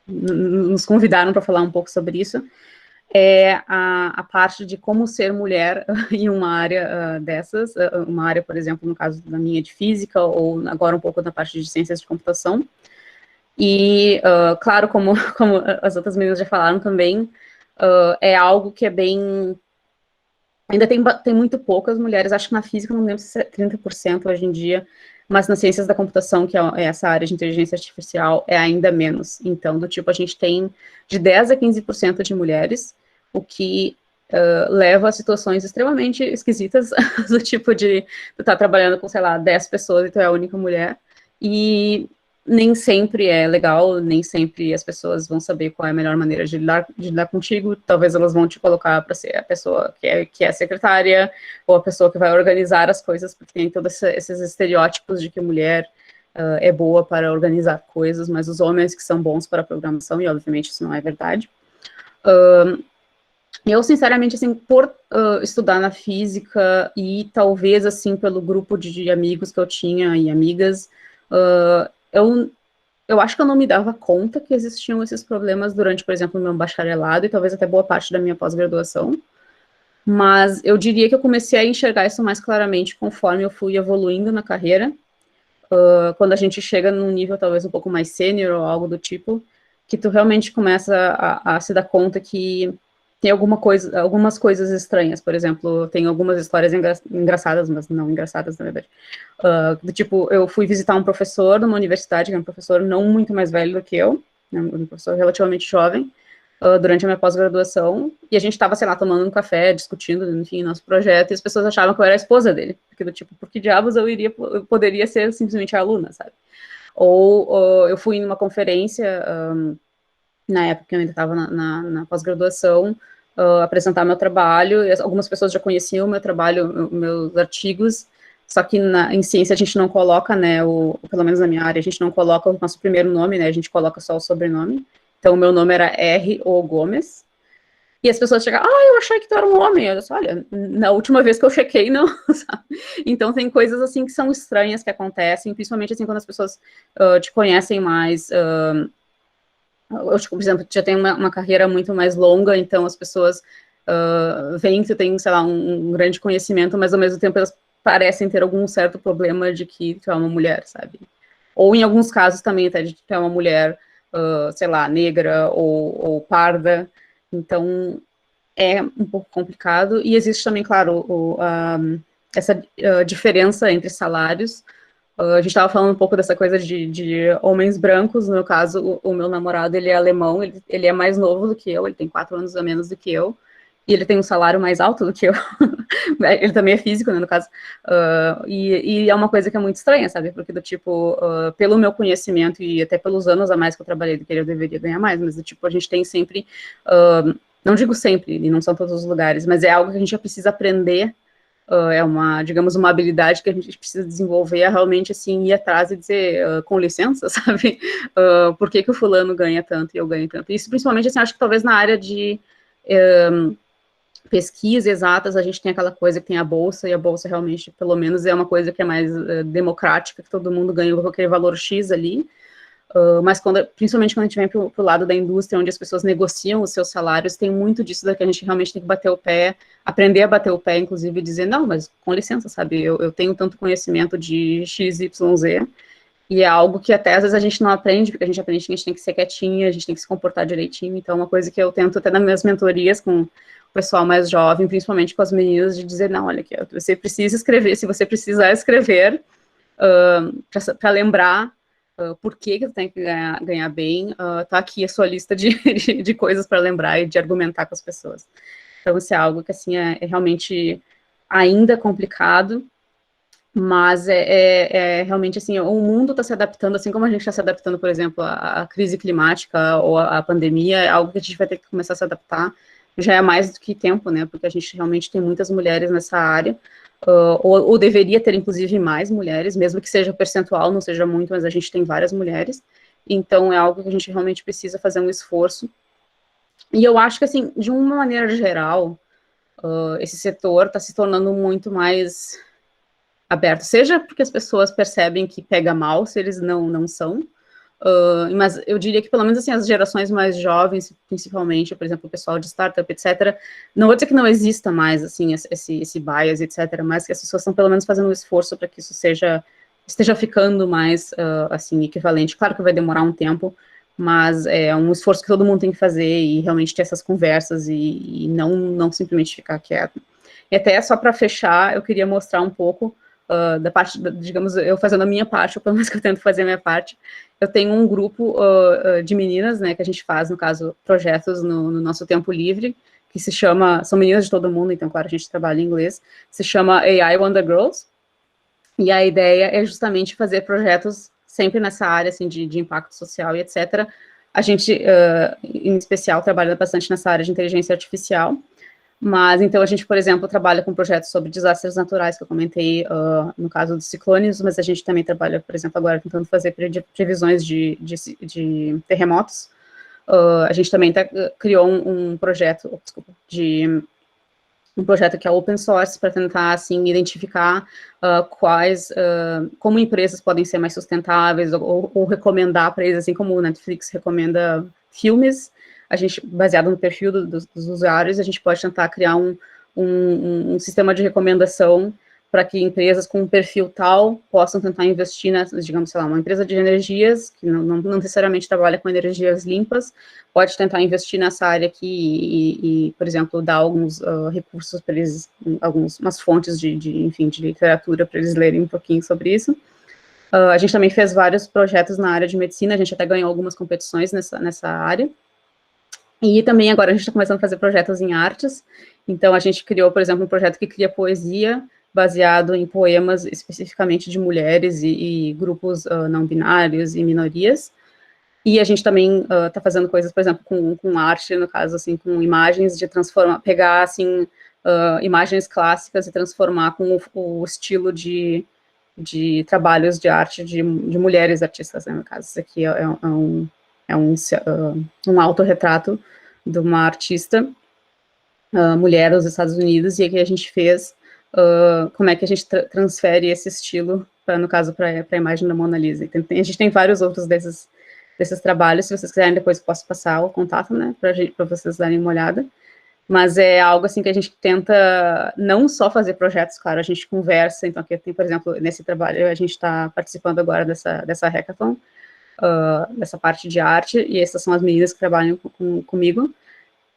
I: nos convidaram para falar um pouco sobre isso, é a parte de como ser mulher em uma área dessas, uma área, por exemplo, no caso da minha de física, ou agora um pouco na parte de ciências de computação. E, claro, como as outras meninas já falaram também, é algo que é bem... Ainda tem muito poucas mulheres, acho que na física, não lembro se é 30% hoje em dia, mas nas ciências da computação, que é essa área de inteligência artificial, é ainda menos. Então, do tipo, a gente tem de 10% a 15% de mulheres, o que leva a situações extremamente esquisitas, do tipo de tu estar trabalhando com, sei lá, 10 pessoas e tu é a única mulher, e nem sempre é legal, nem sempre as pessoas vão saber qual é a melhor maneira de lidar contigo, talvez elas vão te colocar para ser a pessoa que é secretária, ou a pessoa que vai organizar as coisas, porque tem todos esses estereótipos de que a mulher é boa para organizar coisas, mas os homens que são bons para a programação, e obviamente isso não é verdade. Eu, sinceramente, assim, por estudar na física e talvez, assim, pelo grupo de amigos que eu tinha e amigas, eu acho que eu não me dava conta que existiam esses problemas durante, por exemplo, o meu bacharelado e talvez até boa parte da minha pós-graduação, mas eu diria que eu comecei a enxergar isso mais claramente conforme eu fui evoluindo na carreira, quando a gente chega num nível talvez um pouco mais sênior ou algo do tipo, que tu realmente começa a se dar conta que tem algumas coisas estranhas. Por exemplo, tem algumas histórias engraçadas, mas não engraçadas, na verdade. Do tipo, eu fui visitar um professor numa universidade, que é um professor não muito mais velho do que eu, né, um professor relativamente jovem, durante a minha pós-graduação, e a gente estava, sei lá, tomando um café, discutindo, enfim, nosso projeto, e as pessoas achavam que eu era a esposa dele, porque do tipo, por que diabos eu poderia ser simplesmente a aluna, sabe? Ou eu fui numa conferência, na época que eu ainda estava na pós-graduação, apresentar meu trabalho, e algumas pessoas já conheciam o meu trabalho, meus artigos, só que em ciência a gente não coloca, né, pelo menos na minha área, a gente não coloca o nosso primeiro nome, né, a gente coloca só o sobrenome. Então, o meu nome era R.O. Gomes. E as pessoas chegavam, eu achei que tu era um homem. Eu disse, olha, na última vez que eu chequei, não, sabe? Então, tem coisas, assim, que são estranhas que acontecem, principalmente, assim, quando as pessoas te conhecem mais. Eu, por exemplo, tu já tem uma carreira muito mais longa, então as pessoas veem que tu tem, sei lá, um grande conhecimento, mas, ao mesmo tempo, elas parecem ter algum certo problema de que tu é uma mulher, sabe? Ou, em alguns casos, também, até de que tu é uma mulher, sei lá, negra ou parda. Então, é um pouco complicado. E existe também, claro, essa diferença entre salários. A gente estava falando um pouco dessa coisa de homens brancos. No meu caso, o meu namorado, ele é alemão, ele é mais novo do que eu, ele tem 4 anos a menos do que eu, e ele tem um salário mais alto do que eu. Ele também é físico, né, no caso. E é uma coisa que é muito estranha, sabe? Porque, do tipo, pelo meu conhecimento e até pelos anos a mais que eu trabalhei, do que eu deveria ganhar mais, mas, do tipo, a gente tem sempre, não digo sempre, e não são todos os lugares, mas é algo que a gente já precisa aprender, é digamos, uma habilidade que a gente precisa desenvolver, realmente, assim, ir atrás e dizer, com licença, sabe? Por que o fulano ganha tanto e eu ganho tanto? Isso, principalmente, assim, acho que talvez na área de pesquisa exatas, a gente tem aquela coisa que tem a bolsa, e a bolsa realmente, pelo menos, é uma coisa que é mais democrática, que todo mundo ganha aquele valor X ali, mas principalmente quando a gente vem para o lado da indústria, onde as pessoas negociam os seus salários, tem muito disso que a gente realmente tem que bater o pé, aprender a bater o pé, inclusive, e dizer, não, mas com licença, sabe, eu tenho tanto conhecimento de X, Y, Z, e é algo que até às vezes a gente não aprende, porque a gente aprende que a gente tem que ser quietinha, a gente tem que se comportar direitinho, então é uma coisa que eu tento até nas minhas mentorias com o pessoal mais jovem, principalmente com as meninas, de dizer, não, olha aqui, você precisa escrever, se você precisar escrever, para lembrar por que tu tem que ganhar bem, tá aqui a sua lista de coisas para lembrar e de argumentar com as pessoas. Então, isso é algo que, assim, é realmente ainda complicado, mas realmente, assim, o mundo está se adaptando, assim como a gente está se adaptando, por exemplo, à crise climática ou à pandemia, é algo que a gente vai ter que começar a se adaptar, já é mais do que tempo, né, porque a gente realmente tem muitas mulheres nessa área, ou deveria ter, inclusive, mais mulheres, mesmo que seja percentual, não seja muito, mas a gente tem várias mulheres, então é algo que a gente realmente precisa fazer um esforço, e eu acho que, assim, de uma maneira geral, esse setor está se tornando muito mais aberto, seja porque as pessoas percebem que pega mal se eles não são, mas eu diria que pelo menos assim, as gerações mais jovens, principalmente, por exemplo, o pessoal de startup, etc., não vou dizer que não exista mais assim, esse bias, etc., mas que as pessoas estão pelo menos fazendo um esforço para que isso esteja ficando mais assim, equivalente. Claro que vai demorar um tempo, mas é um esforço que todo mundo tem que fazer e realmente ter essas conversas e não simplesmente ficar quieto. E até só para fechar, eu queria mostrar um pouco da parte, digamos, eu fazendo a minha parte, ou pelo menos que eu tento fazer a minha parte, eu tenho um grupo de meninas, né, que a gente faz, no caso, projetos no nosso tempo livre, que se chama, são meninas de todo mundo, então, claro, a gente trabalha em inglês, se chama AI Wonder Girls, e a ideia é justamente fazer projetos sempre nessa área, assim, de impacto social e etc. A gente, em especial, trabalha bastante nessa área de inteligência artificial, mas, então, a gente, por exemplo, trabalha com projetos sobre desastres naturais, que eu comentei no caso dos ciclones, mas a gente também trabalha, por exemplo, agora tentando fazer previsões de terremotos. A gente também criou um projeto, um projeto que é open source, para tentar, assim, identificar como empresas podem ser mais sustentáveis, ou recomendar para eles, assim como o Netflix recomenda filmes, a gente, baseado no perfil dos usuários, a gente pode tentar criar um sistema de recomendação para que empresas com um perfil tal possam tentar investir digamos, sei lá, uma empresa de energias, que não necessariamente trabalha com energias limpas, pode tentar investir nessa área aqui e por exemplo, dar alguns recursos para eles, umas fontes enfim, de literatura para eles lerem um pouquinho sobre isso. A gente também fez vários projetos na área de medicina, a gente até ganhou algumas competições nessa área. E também agora a gente está começando a fazer projetos em artes. Então a gente criou, por exemplo, um projeto que cria poesia baseado em poemas especificamente de mulheres e grupos não binários e minorias. E a gente também está fazendo coisas, por exemplo, com arte, no caso, assim, com imagens de pegar, assim, imagens clássicas e transformar com o estilo de trabalhos de arte de mulheres artistas, né, no caso. Isso aqui é um autorretrato de uma artista, mulher dos Estados Unidos, e aqui a gente fez como é que a gente transfere esse estilo, no caso, para a imagem da Mona Lisa. A gente tem vários outros desses trabalhos, se vocês quiserem, depois eu posso passar o contato, né, para vocês darem uma olhada. Mas é algo, assim, que a gente tenta não só fazer projetos, claro, a gente conversa, então aqui tem, por exemplo, nesse trabalho, a gente está participando agora dessa hackathon, dessa parte de arte, e essas são as meninas que trabalham comigo,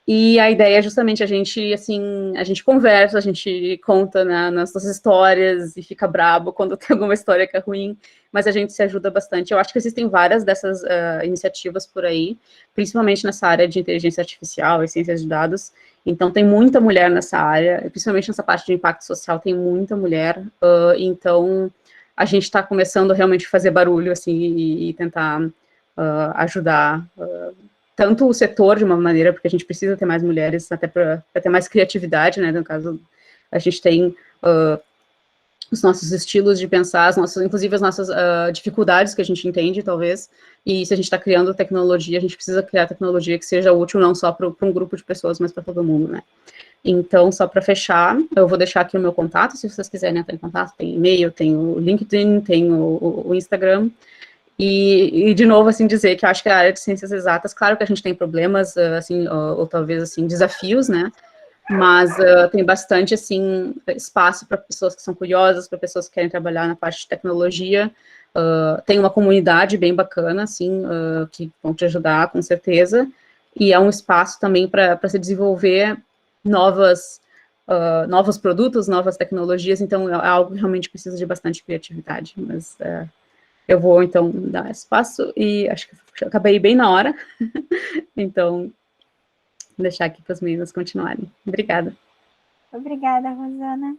I: e a ideia é justamente a gente, assim, a gente conversa, a gente conta, né, nas nossas histórias, e fica brabo quando tem alguma história que é ruim, mas a gente se ajuda bastante. Eu acho que existem várias dessas iniciativas por aí, principalmente nessa área de inteligência artificial e ciências de dados. Então, tem muita mulher nessa área, principalmente nessa parte de impacto social, tem muita mulher. Então, a gente está começando realmente a fazer barulho, assim, e tentar ajudar tanto o setor de uma maneira, porque a gente precisa ter mais mulheres, até para ter mais criatividade, né? No caso, a gente tem os nossos estilos de pensar, inclusive as nossas dificuldades que a gente entende, talvez, e se a gente está criando tecnologia, a gente precisa criar tecnologia que seja útil não só para um grupo de pessoas, mas para todo mundo, né? Então, só para fechar, eu vou deixar aqui o meu contato, se vocês quiserem entrar em contato, tem e-mail, tem o LinkedIn, tem o Instagram, e, de novo, assim, dizer que eu acho que a área de ciências exatas, claro que a gente tem problemas, assim, ou talvez, assim, desafios, né, mas tem bastante, assim, espaço para pessoas que são curiosas, para pessoas que querem trabalhar na parte de tecnologia, tem uma comunidade bem bacana, assim, que vão te ajudar, com certeza, e é um espaço também para se desenvolver novos produtos, novas tecnologias, então é algo que realmente precisa de bastante criatividade, mas eu vou, então, dar espaço, e acho que eu acabei bem na hora, então, vou deixar aqui para as meninas continuarem. Obrigada.
A: Obrigada, Rosana.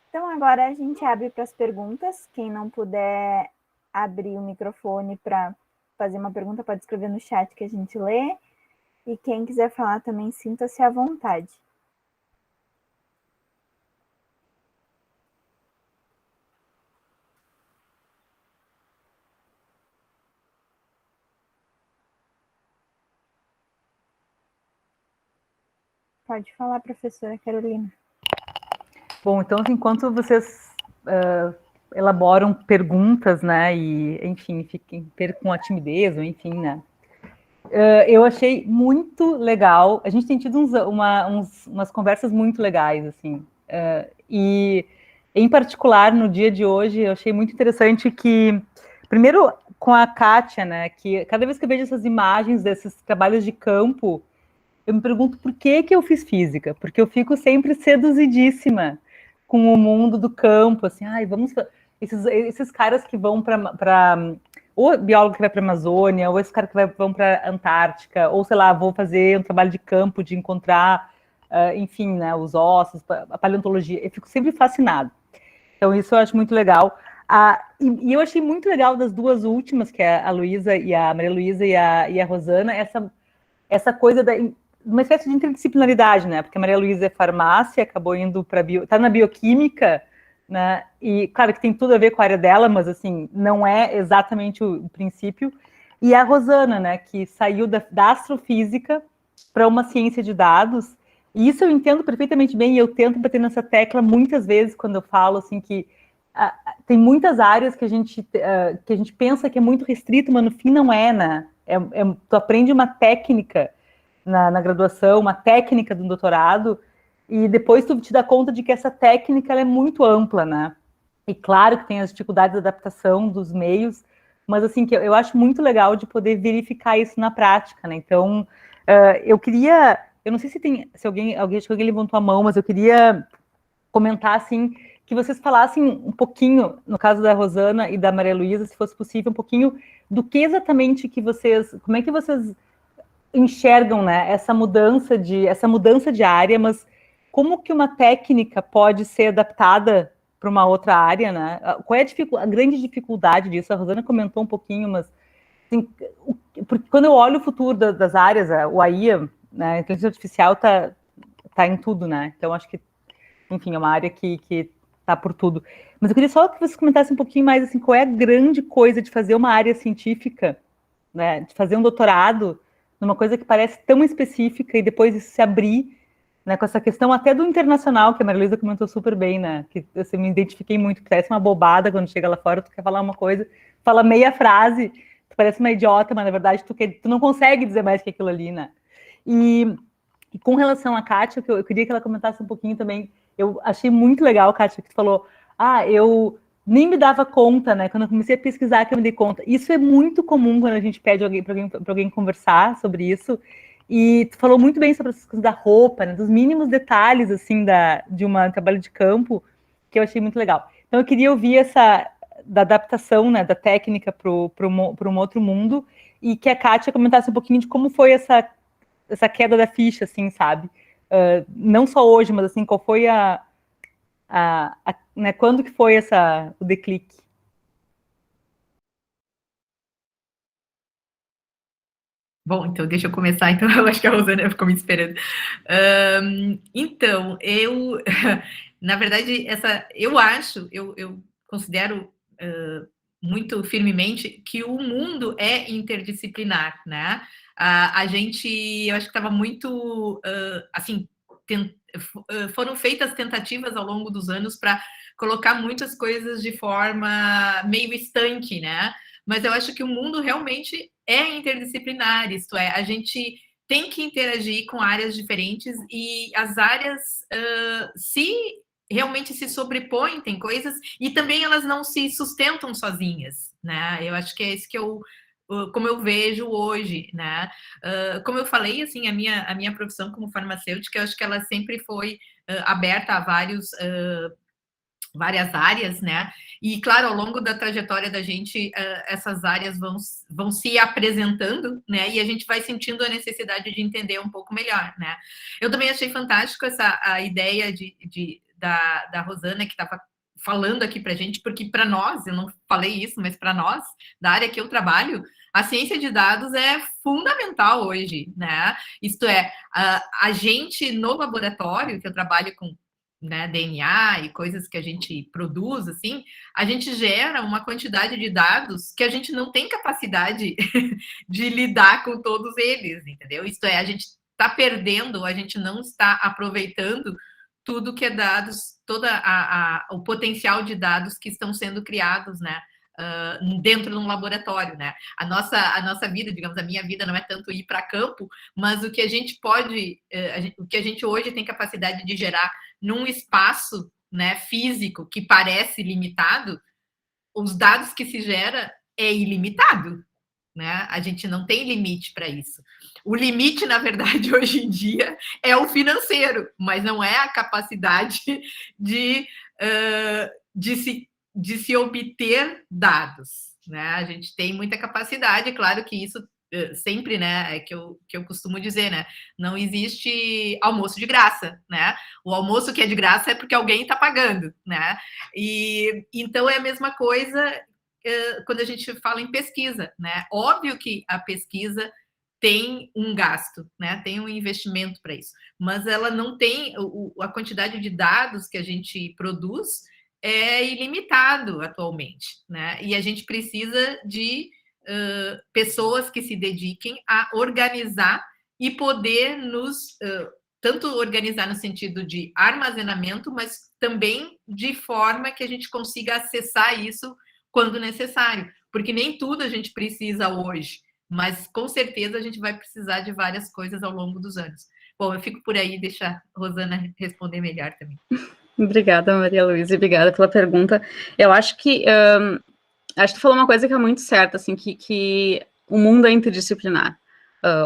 A: Então, agora a gente abre para as perguntas. Quem não puder abrir o microfone para fazer uma pergunta, pode escrever no chat que a gente lê. E quem quiser falar também, sinta-se à vontade. Pode falar, professora Carolina.
F: Bom, então, enquanto vocês elaboram perguntas, né, e, enfim, percam a timidez, ou enfim, né, eu achei muito legal, a gente tem tido umas conversas muito legais, assim, e, em particular, no dia de hoje, eu achei muito interessante que, primeiro, com a Kátia, né, que cada vez que eu vejo essas imagens desses trabalhos de campo, eu me pergunto por que eu fiz física, porque eu fico sempre seduzidíssima com o mundo do campo, assim, esses caras que vão para ou biólogo que vai para a Amazônia, ou esses caras que vão para a Antártica, ou sei lá, vou fazer um trabalho de campo, de encontrar, enfim, né, os ossos, a paleontologia, eu fico sempre fascinada. Então isso eu acho muito legal. E eu achei muito legal das duas últimas, que é a Luísa e a Maria Luísa e a Rosana, essa coisa uma espécie de interdisciplinaridade, né? Porque a Maria Luísa é farmácia, acabou indo para está na bioquímica, né? E claro que tem tudo a ver com a área dela, mas assim, não é exatamente o princípio. E a Rosana, né, que saiu da astrofísica para uma ciência de dados. E isso eu entendo perfeitamente bem, e eu tento bater nessa tecla muitas vezes quando eu falo assim que tem muitas áreas que a gente pensa que é muito restrito, mas no fim não é, né? Tu aprende uma técnica na graduação, uma técnica do doutorado, e depois tu te dá conta de que essa técnica ela é muito ampla, né? E claro que tem as dificuldades de adaptação dos meios, mas assim, que eu acho muito legal de poder verificar isso na prática, né? Então, eu queria, eu não sei se alguém, acho que alguém levantou a mão, mas eu queria comentar, assim, que vocês falassem um pouquinho, no caso da Rosana e da Maria Luísa, se fosse possível, um pouquinho do que exatamente que vocês, como é que vocês enxergam, né, essa mudança de área, mas como que uma técnica pode ser adaptada para uma outra área, né? Qual é a grande dificuldade disso? A Rosana comentou um pouquinho, mas assim, porque quando eu olho o futuro das áreas, o AI, né, a inteligência artificial tá em tudo, né? Então acho que, enfim, é uma área que tá por tudo. Mas eu queria só que vocês comentassem um pouquinho mais assim, qual é a grande coisa de fazer uma área científica, né? De fazer um doutorado numa coisa que parece tão específica e depois isso se abrir, né, com essa questão até do internacional, que a Maria Luísa comentou super bem, né, que eu me identifiquei muito, que parece uma bobada quando chega lá fora, tu quer falar uma coisa, fala meia frase, tu parece uma idiota, mas na verdade tu não consegue dizer mais que aquilo ali, né. E com relação à Kátia, eu queria que ela comentasse um pouquinho também, eu achei muito legal, Kátia, que tu falou, eu nem me dava conta, né? Quando eu comecei a pesquisar, que eu me dei conta. Isso é muito comum quando a gente pede para alguém conversar sobre isso. E tu falou muito bem sobre essas coisas da roupa, né? Dos mínimos detalhes, assim, de um trabalho de campo, que eu achei muito legal. Então, eu queria ouvir da adaptação, né, da técnica para um outro mundo, e que a Kátia comentasse um pouquinho de como foi essa queda da ficha, assim, sabe? Não só hoje, mas, assim, qual foi né, quando que foi o declique?
H: Bom, então deixa eu começar, então eu acho que a Rosana ficou me esperando. Então, na verdade, eu considero muito firmemente que o mundo é interdisciplinar, né? Eu acho que estava muito, assim, foram feitas tentativas ao longo dos anos para colocar muitas coisas de forma meio estanque, né? Mas eu acho que o mundo realmente é interdisciplinar, isto é, a gente tem que interagir com áreas diferentes e as áreas realmente se sobrepõem, tem coisas, e também elas não se sustentam sozinhas, né? Eu acho que é isso como eu vejo hoje, né? Como eu falei, assim, a minha profissão como farmacêutica, eu acho que ela sempre foi aberta a várias áreas, né? E, claro, ao longo da trajetória da gente, essas áreas vão se apresentando, né? E a gente vai sentindo a necessidade de entender um pouco melhor, né? Eu também achei fantástico a ideia da Rosana, que estava falando aqui para a gente, porque para nós, eu não falei isso, mas para nós, da área que eu trabalho, a ciência de dados é fundamental hoje, né? Isto é, a gente no laboratório, que eu trabalho com, né, DNA e coisas que a gente produz, assim, a gente gera uma quantidade de dados que a gente não tem capacidade de lidar com todos eles, entendeu? Isto é, a gente está perdendo, a gente não está aproveitando tudo que é dados, o potencial de dados que estão sendo criados, né? Dentro de um laboratório, né? A nossa vida, digamos, a minha vida não é tanto ir para campo, mas o que a gente pode, o que a gente hoje tem capacidade de gerar num espaço, né, físico que parece limitado, os dados que se gera é ilimitado, né? A gente não tem limite para isso. O limite, na verdade, hoje em dia é o financeiro, mas não é a capacidade de se obter dados, né? A gente tem muita capacidade, claro que isso sempre, né, é que eu costumo dizer, né, não existe almoço de graça, né? O almoço que é de graça é porque alguém está pagando, né? E então é a mesma coisa quando a gente fala em pesquisa, né? Óbvio que a pesquisa tem um gasto, né? Tem um investimento para isso, mas ela não tem a quantidade de dados que a gente produz é ilimitado atualmente, né? E a gente precisa de pessoas que se dediquem a organizar e poder tanto organizar no sentido de armazenamento, mas também de forma que a gente consiga acessar isso quando necessário, porque nem tudo a gente precisa hoje, mas com certeza a gente vai precisar de várias coisas ao longo dos anos. Bom, eu fico por aí, deixa a Rosana responder melhor também.
I: Obrigada, Maria Luísa, obrigada pela pergunta. Eu acho que tu falou uma coisa que é muito certa, assim, que o mundo é interdisciplinar.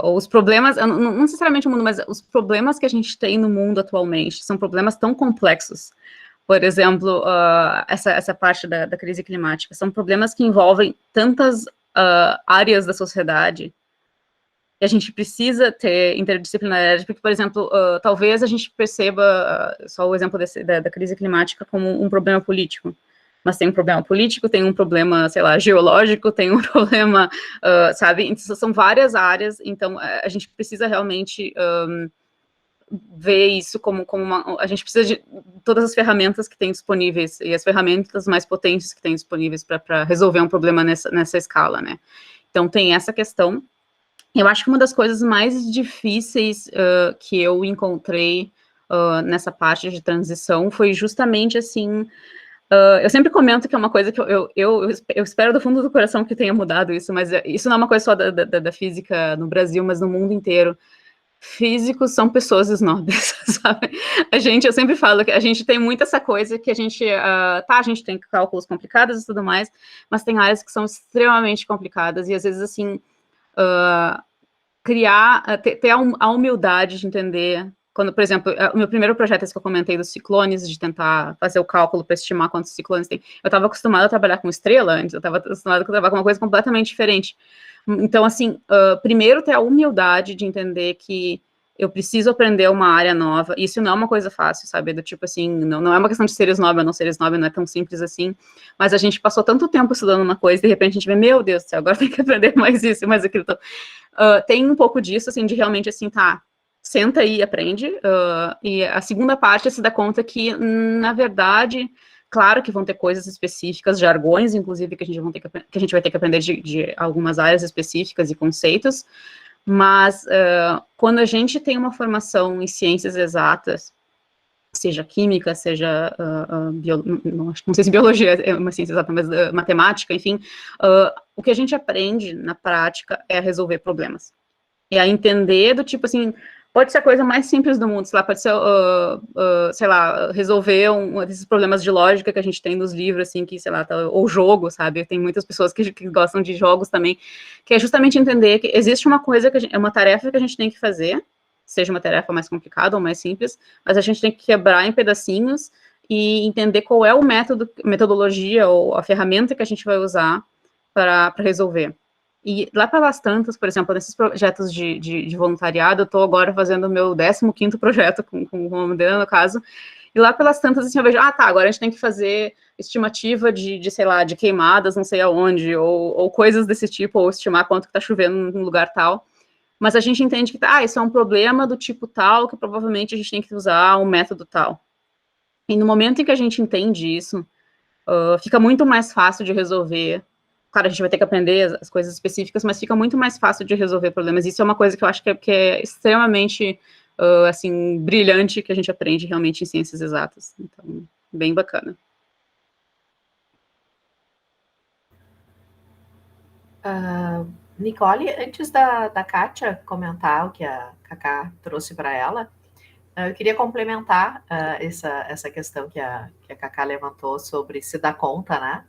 I: Ou os problemas, não necessariamente o mundo, mas os problemas que a gente tem no mundo atualmente são problemas tão complexos. Por exemplo, essa parte da crise climática, são problemas que envolvem tantas áreas da sociedade, e a gente precisa ter interdisciplinaridade, porque, por exemplo, talvez a gente perceba só o exemplo da crise climática como um problema político, mas tem um problema político, tem um problema, sei lá, geológico, tem um problema, sabe, então, são várias áreas, então a gente precisa realmente ver isso como a gente precisa de todas as ferramentas que tem disponíveis, e as ferramentas mais potentes que tem disponíveis para resolver um problema nessa escala, né. Então tem essa questão. Eu acho que uma das coisas mais difíceis que eu encontrei nessa parte de transição foi justamente, assim, eu sempre comento que é uma coisa que eu espero do fundo do coração que tenha mudado isso, mas isso não é uma coisa só da física no Brasil, mas no mundo inteiro. Físicos são pessoas snobs, sabe? Eu sempre falo que a gente tem muito essa coisa que a gente tem cálculos complicados e tudo mais, mas tem áreas que são extremamente complicadas, e às vezes, assim, ter a humildade de entender, quando, por exemplo, o meu primeiro projeto, esse que eu comentei dos ciclones, de tentar fazer o cálculo para estimar quantos ciclones tem, eu estava acostumada a trabalhar com estrela antes, eu estava acostumada a trabalhar com uma coisa completamente diferente. Então, assim, primeiro ter a humildade de entender que eu preciso aprender uma área nova, e isso não é uma coisa fácil, sabe, do tipo assim, não é uma questão de ser snob ou não ser snob, não é tão simples assim, mas a gente passou tanto tempo estudando uma coisa, e de repente a gente vê, meu Deus do céu, agora tem que aprender mais isso, mais aquilo, então, tem um pouco disso, assim, de realmente, assim, senta aí e aprende, e a segunda parte é se dar conta que, na verdade, claro que vão ter coisas específicas, jargões, inclusive, que a gente vai ter que aprender de algumas áreas específicas e conceitos, mas quando a gente tem uma formação em ciências exatas, seja química, seja, não sei se biologia é uma ciência exata, mas matemática, enfim, o que a gente aprende na prática é a resolver problemas. É a entender do tipo assim, pode ser a coisa mais simples do mundo, sei lá, pode ser, sei lá, resolver um desses problemas de lógica que a gente tem nos livros, assim, que, sei lá, ou jogo, sabe, tem muitas pessoas que gostam de jogos também, que é justamente entender que existe uma coisa, é uma tarefa que a gente tem que fazer, seja uma tarefa mais complicada ou mais simples, mas a gente tem que quebrar em pedacinhos e entender qual é o metodologia ou a ferramenta que a gente vai usar para resolver. E lá pelas tantas, por exemplo, nesses projetos de voluntariado, eu estou agora fazendo o meu 15º projeto com a Modena, no caso, e lá pelas tantas, assim, eu vejo, agora a gente tem que fazer estimativa sei lá, de queimadas, não sei aonde, ou coisas desse tipo, ou estimar quanto que está chovendo num lugar tal, mas a gente entende que, isso é um problema do tipo tal, que provavelmente a gente tem que usar um método tal. E no momento em que a gente entende isso, fica muito mais fácil de resolver. Claro, a gente vai ter que aprender as coisas específicas, mas fica muito mais fácil de resolver problemas. Isso é uma coisa que eu acho que é extremamente, assim, brilhante, que a gente aprende realmente em ciências exatas. Então, bem bacana.
E: Nicole, antes da Kátia comentar o que a Cacá trouxe para ela, eu queria complementar essa questão que a Cacá levantou sobre se dar conta, né?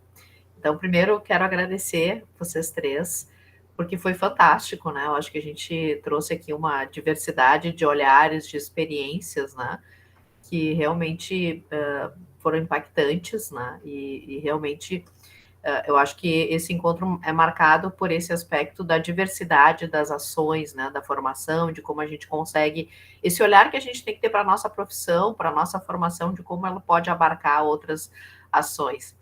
E: Então, primeiro, eu quero agradecer vocês três, porque foi fantástico, né? Eu acho que a gente trouxe aqui uma diversidade de olhares, de experiências, né? Que realmente foram impactantes, né? E realmente eu acho que esse encontro é marcado por esse aspecto da diversidade das ações, né? Da formação, de como a gente consegue... Esse olhar que a gente tem que ter para a nossa profissão, para a nossa formação, de como ela pode abarcar outras ações.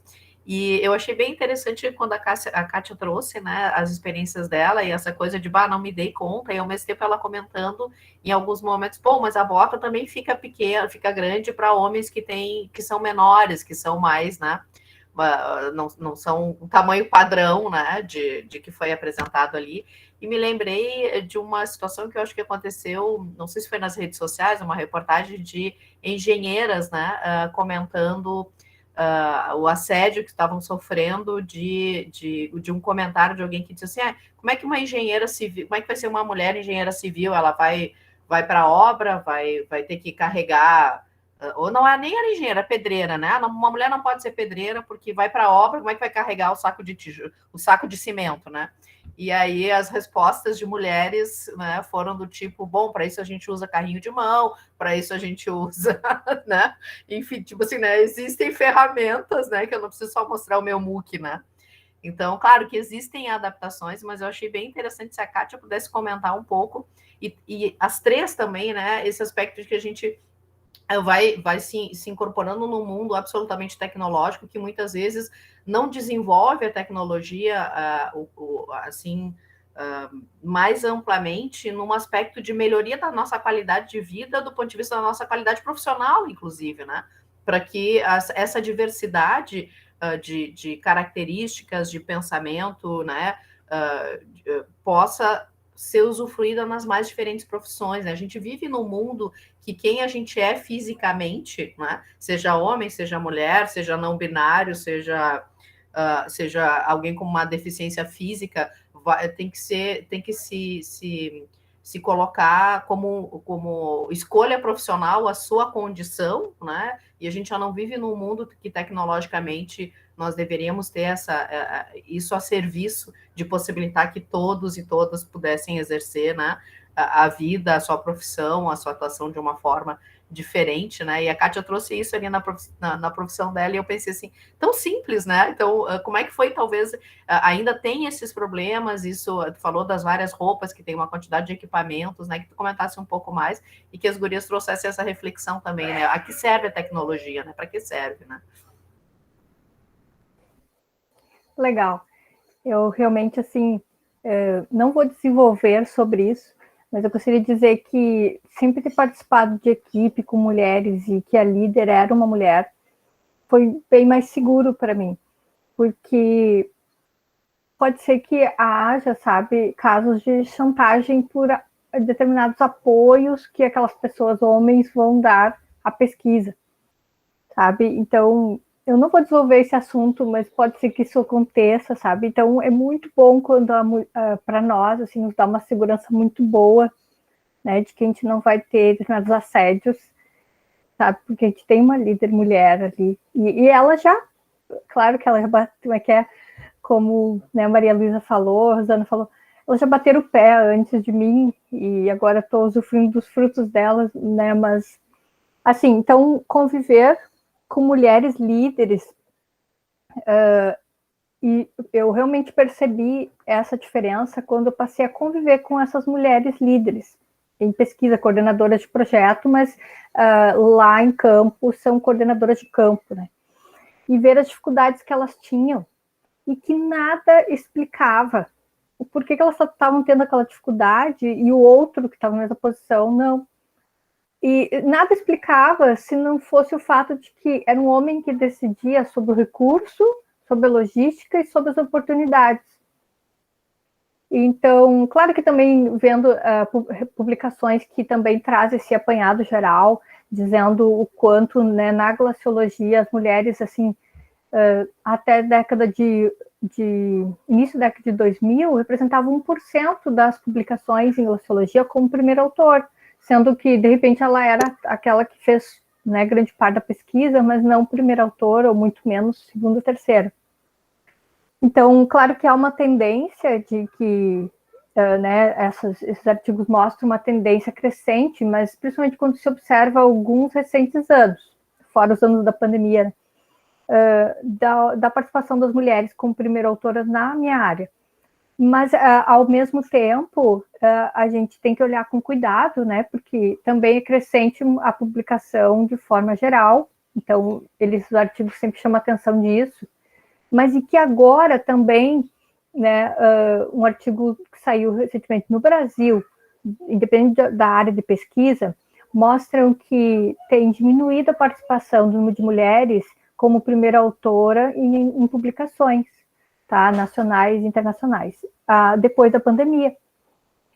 E: E eu achei bem interessante quando a Kátia trouxe, né, as experiências dela e essa coisa de, não me dei conta, e ao mesmo tempo ela comentando em alguns momentos, mas a bota também fica pequena, fica grande para homens que são menores, que são mais, né, não são um tamanho padrão, né, de que foi apresentado ali. E me lembrei de uma situação que eu acho que aconteceu, não sei se foi nas redes sociais, uma reportagem de engenheiras, né, comentando o assédio que estavam sofrendo de um comentário de alguém que disse assim, como é que uma engenheira civil, como é que vai ser uma mulher engenheira civil, ela vai vai para a obra, vai ter que carregar, ou não é nem a engenheira, é pedreira, né? Uma mulher não pode ser pedreira porque vai para a obra, como é que vai carregar o saco de tijolo, o saco de cimento, né? E aí as respostas de mulheres, né, foram do tipo, bom, para isso a gente usa carrinho de mão, para isso a gente usa, né? Enfim, tipo assim, né, existem ferramentas, né, que eu não preciso só mostrar o meu MOOC, né? Então, claro que existem adaptações, mas eu achei bem interessante se a Kátia pudesse comentar um pouco, e as três também, né, esse aspecto de que a gente vai se incorporando num mundo absolutamente tecnológico que muitas vezes não desenvolve a tecnologia assim mais amplamente num aspecto de melhoria da nossa qualidade de vida, do ponto de vista da nossa qualidade profissional, inclusive, né? Para que essa diversidade de características, de pensamento, né, possa ser usufruída nas mais diferentes profissões, né? A gente vive num mundo que quem a gente é fisicamente, né? Seja homem, seja mulher, seja não binário, seja alguém com uma deficiência física, tem que se colocar como escolha profissional a sua condição, né? E a gente já não vive num mundo que tecnologicamente nós deveríamos ter isso a serviço de possibilitar que todos e todas pudessem exercer, né, a vida, a sua profissão, a sua atuação de uma forma diferente, né? E a Kátia trouxe isso ali na profissão dela, e eu pensei assim, tão simples, né? Então, como é que foi, talvez, ainda tem esses problemas, isso, tu falou das várias roupas, que tem uma quantidade de equipamentos, né? Que tu comentasse um pouco mais, e que as gurias trouxessem essa reflexão também, né? A que serve a tecnologia, né? Para que serve, né?
G: Legal. Eu realmente, assim, não vou desenvolver sobre isso, mas eu gostaria de dizer que sempre ter participado de equipe com mulheres e que a líder era uma mulher foi bem mais seguro para mim, porque pode ser que haja, sabe, casos de chantagem por determinados apoios que aquelas pessoas, homens, vão dar à pesquisa, sabe? Então, eu não vou desenvolver esse assunto, mas pode ser que isso aconteça, sabe? Então, é muito bom quando para nós, assim, nos dá uma segurança muito boa, né, de que a gente não vai ter determinados assédios, sabe? Porque a gente tem uma líder mulher ali. E ela já, claro que ela já como né, a Maria Luísa falou, a Rosana falou, elas já bateram o pé antes de mim e agora estou usufruindo dos frutos delas, né? Mas, assim, então, conviver com mulheres líderes, e eu realmente percebi essa diferença quando eu passei a conviver com essas mulheres líderes em pesquisa, coordenadoras de projeto, mas lá em campo são coordenadoras de campo, né? E ver as dificuldades que elas tinham e que nada explicava o porquê que elas estavam tendo aquela dificuldade e o outro que estava na mesma posição não. E nada explicava se não fosse o fato de que era um homem que decidia sobre o recurso, sobre a logística e sobre as oportunidades. Então, claro que também vendo publicações que também trazem esse apanhado geral, dizendo o quanto, né, na glaciologia as mulheres, assim, até início da década de 2000, representavam 1% das publicações em glaciologia como primeiro autor, sendo que, de repente, ela era aquela que fez, né, grande parte da pesquisa, mas não primeiro autor, ou muito menos segundo ou terceiro. Então, claro que há uma tendência de que, né, esses artigos mostram uma tendência crescente, mas principalmente quando se observa alguns recentes anos, fora os anos da pandemia, da participação das mulheres como primeira autoras na minha área. Mas, ao mesmo tempo, a gente tem que olhar com cuidado, né, porque também é crescente a publicação de forma geral, então, os artigos sempre chamam atenção disso, mas e que agora também, né, um artigo que saiu recentemente no Brasil, independente da área de pesquisa, mostram que tem diminuído a participação do número de mulheres como primeira autora em publicações, tá, nacionais e internacionais, depois da pandemia.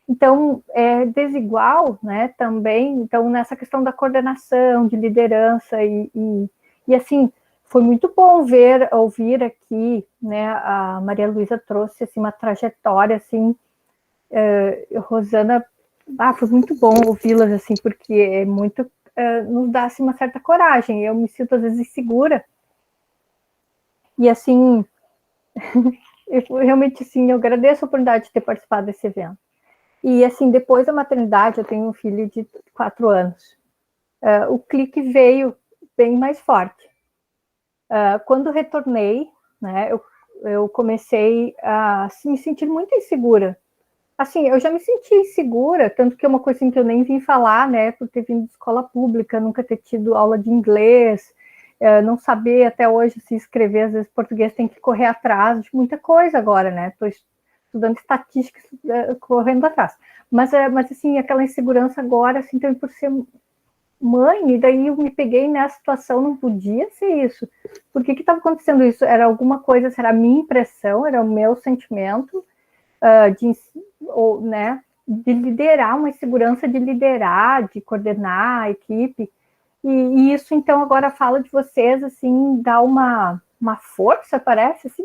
G: Então, é desigual, né, também, então, nessa questão da coordenação, de liderança, e assim, foi muito bom ouvir aqui, né, a Maria Luísa trouxe, assim, uma trajetória, assim, Rosana foi muito bom ouvi-las, assim, porque é muito, nos dá, assim, uma certa coragem. Eu me sinto, às vezes, insegura. E, assim, eu realmente, assim, eu agradeço a oportunidade de ter participado desse evento. E, assim, depois da maternidade, eu tenho um filho de 4 anos. O clique veio bem mais forte. Quando retornei, né, eu comecei a me sentir muito insegura. Assim, eu já me senti insegura, tanto que é uma coisa assim, que eu nem vim falar, né, por ter vindo de escola pública, nunca ter tido aula de inglês, não saber até hoje se escrever, às vezes português tem que correr atrás de muita coisa agora, né, estou estudando estatística, correndo atrás. Mas assim, aquela insegurança agora, assim, também por ser mãe, e daí eu me peguei nessa situação, não podia ser isso. Por que estava acontecendo isso? Era alguma coisa, era a minha impressão, era o meu sentimento, né, de liderar, uma insegurança de liderar, de coordenar a equipe, e isso, então, agora fala de vocês, assim, dá uma força, parece, assim,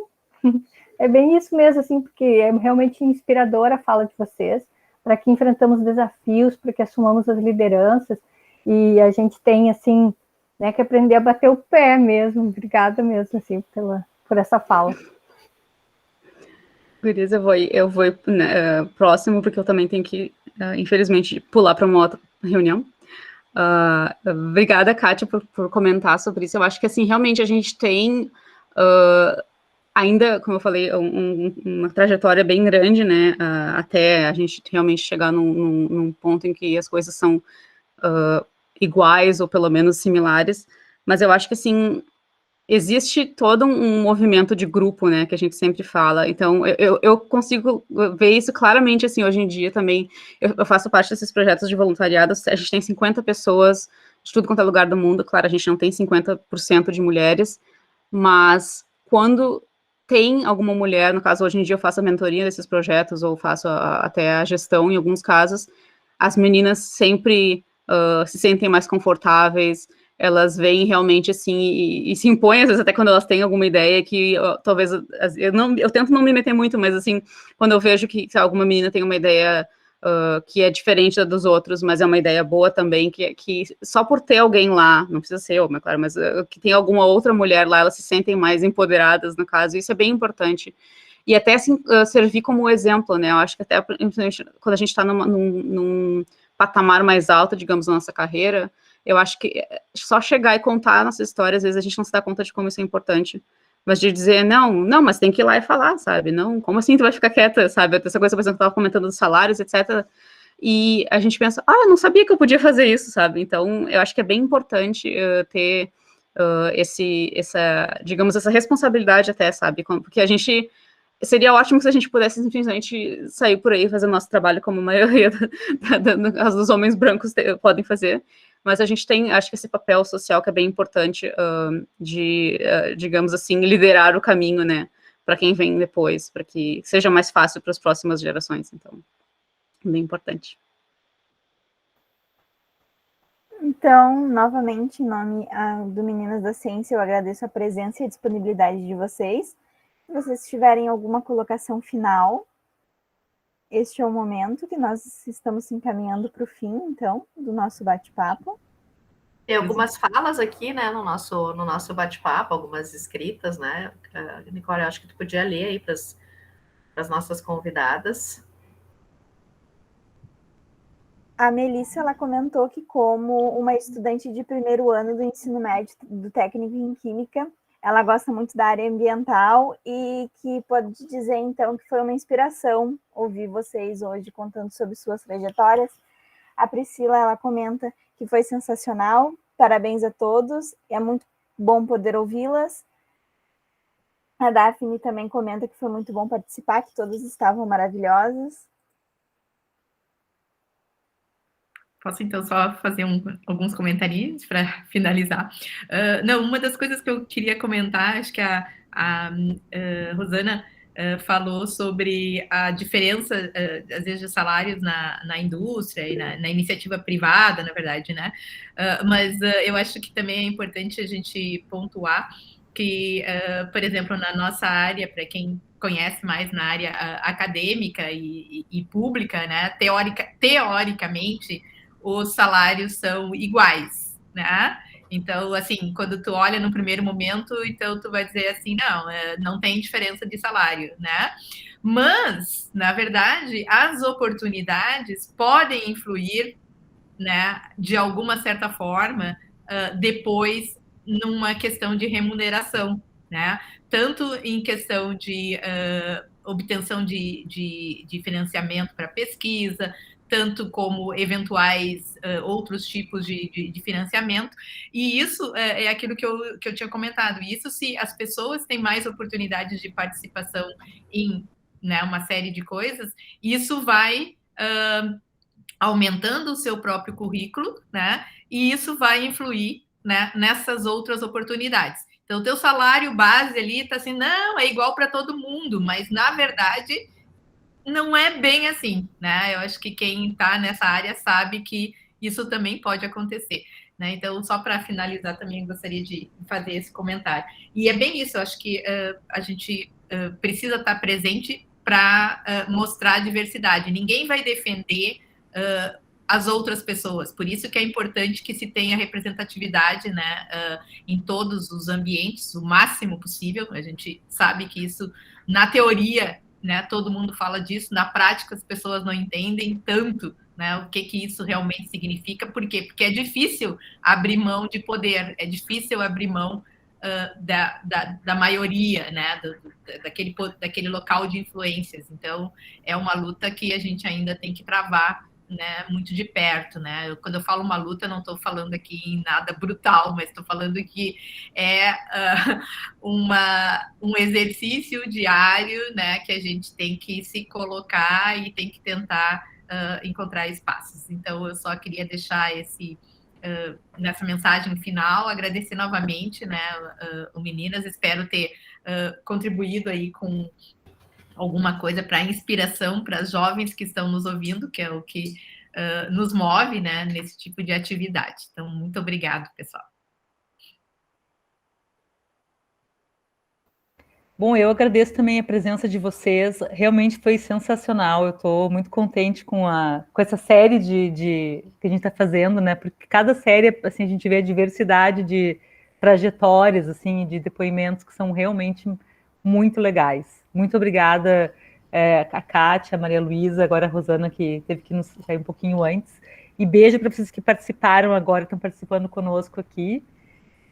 G: é bem isso mesmo, assim, porque é realmente inspiradora a fala de vocês, para que enfrentamos desafios, para que assumamos as lideranças, e a gente tem, assim, né, que aprender a bater o pé mesmo. Obrigada mesmo, assim, por essa fala.
I: Gurias, eu vou próximo, porque eu também tenho que, infelizmente, pular para uma outra reunião. Obrigada, Kátia, por comentar sobre isso. Eu acho que, assim, realmente a gente tem ainda, como eu falei, uma trajetória bem grande, né, até a gente realmente chegar num ponto em que as coisas são iguais ou pelo menos similares, mas eu acho que, assim, existe todo um movimento de grupo, né, que a gente sempre fala, então eu consigo ver isso claramente, assim, hoje em dia também, eu faço parte desses projetos de voluntariado, a gente tem 50 pessoas de tudo quanto é lugar do mundo, claro, a gente não tem 50% de mulheres, mas quando tem alguma mulher, no caso, hoje em dia eu faço a mentoria desses projetos, ou faço até a gestão em alguns casos, as meninas sempre se sentem mais confortáveis, elas veem realmente assim, e se impõem, às vezes até quando elas têm alguma ideia que talvez, eu tento não me meter muito, mas assim, quando eu vejo que alguma menina tem uma ideia que é diferente da dos outros, mas é uma ideia boa também, que só por ter alguém lá, não precisa ser eu, mas claro, mas que tem alguma outra mulher lá, elas se sentem mais empoderadas, no caso, isso é bem importante. E até assim, servir como exemplo, né, eu acho que até quando a gente está num patamar mais alto, digamos, na nossa carreira, eu acho que só chegar e contar nossas histórias, às vezes a gente não se dá conta de como isso é importante. Mas de dizer, não, mas tem que ir lá e falar, sabe? Não, como assim tu vai ficar quieta, sabe? Essa coisa, por exemplo, que eu estava comentando dos salários, etc. E a gente pensa, eu não sabia que eu podia fazer isso, sabe? Então, eu acho que é bem importante ter digamos, essa responsabilidade até, sabe? Porque a gente... Seria ótimo se a gente pudesse simplesmente sair por aí fazendo nosso trabalho como a maioria dos homens brancos podem fazer, mas a gente tem, acho que esse papel social que é bem importante de, digamos assim, liderar o caminho, né, para quem vem depois, para que seja mais fácil para as próximas gerações, então, é bem importante.
A: Então, novamente, em nome do Meninas da Ciência, eu agradeço a presença e a disponibilidade de vocês. Se vocês tiverem alguma colocação final, este é o momento que nós estamos se encaminhando para o fim, então, do nosso bate-papo.
E: Tem algumas falas aqui, né, no nosso bate-papo, algumas escritas, né? Nicole, eu acho que tu podia ler aí para as nossas convidadas.
A: A Melissa, ela comentou que, como uma estudante de primeiro ano do ensino médio do técnico em Química, ela gosta muito da área ambiental e que pode dizer, então, que foi uma inspiração ouvir vocês hoje contando sobre suas trajetórias. A Priscila, ela comenta que foi sensacional, parabéns a todos, é muito bom poder ouvi-las. A Daphne também comenta que foi muito bom participar, que todos estavam maravilhosos.
H: Posso, então, só fazer alguns comentários para finalizar? Não, uma das coisas que eu queria comentar, acho que a Rosana falou sobre a diferença, às vezes, de salários na indústria e na iniciativa privada, na verdade, né? Mas eu acho que também é importante a gente pontuar que, por exemplo, na nossa área, para quem conhece mais na área acadêmica e pública, né, teoricamente, os salários são iguais, né? Então, assim, quando tu olha no primeiro momento, então tu vai dizer assim, não tem diferença de salário, né? Mas, na verdade, as oportunidades podem influir, né, de alguma certa forma, depois numa questão de remuneração, né? Tanto em questão de obtenção de financiamento para pesquisa, tanto como eventuais outros tipos de financiamento. E isso é aquilo que eu tinha comentado. Isso se as pessoas têm mais oportunidades de participação em, né, uma série de coisas, isso vai aumentando o seu próprio currículo, né? E isso vai influir, né, nessas outras oportunidades. Então, o teu salário base ali está assim, não, é igual para todo mundo, mas na verdade não é bem assim, né? Eu acho que quem está nessa área sabe que isso também pode acontecer, né? Então, só para finalizar também, gostaria de fazer esse comentário. E é bem isso, eu acho que a gente precisa estar presente para mostrar a diversidade. Ninguém vai defender as outras pessoas, por isso que é importante que se tenha representatividade, né, em todos os ambientes, o máximo possível. A gente sabe que isso, na teoria, né, todo mundo fala disso, na prática as pessoas não entendem tanto, né, o que isso realmente significa. Por quê? Porque é difícil abrir mão de poder, é difícil abrir mão da maioria, né, daquele local de influências. Então, é uma luta que a gente ainda tem que travar, né, muito de perto, né? Quando eu falo uma luta, eu não estou falando aqui em nada brutal, mas estou falando que é um exercício diário, né, que a gente tem que se colocar e tem que tentar encontrar espaços. Então, eu só queria deixar nessa mensagem final, agradecer novamente, né, o Meninas, espero ter contribuído aí com alguma coisa para inspiração para as jovens que estão nos ouvindo, que é o que nos move, né, nesse tipo de atividade. Então, muito obrigado, pessoal.
F: Bom, eu agradeço também a presença de vocês, realmente foi sensacional, eu estou muito contente com essa série que a gente está fazendo, né, porque cada série, assim, a gente vê a diversidade de trajetórias, assim, de depoimentos que são realmente muito legais. Muito obrigada, a Kátia, a Maria Luísa, agora a Rosana, que teve que nos sair um pouquinho antes, e beijo para vocês que participaram agora, estão participando conosco aqui.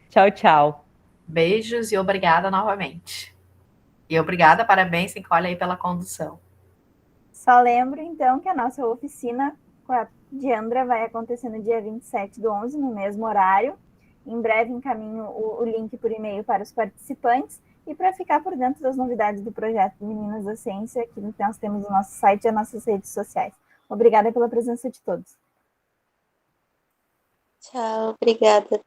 F: Tchau, tchau.
E: Beijos e obrigada novamente. E obrigada, parabéns, Nicole, aí pela condução.
A: Só lembro, então, que a nossa oficina com a Diandra vai acontecer no dia 27/11, no mesmo horário. Em breve encaminho o link por e-mail para os participantes. E para ficar por dentro das novidades do projeto Meninas da Ciência, aqui nós temos o nosso site e as nossas redes sociais. Obrigada pela presença de todos.
B: Tchau, obrigada.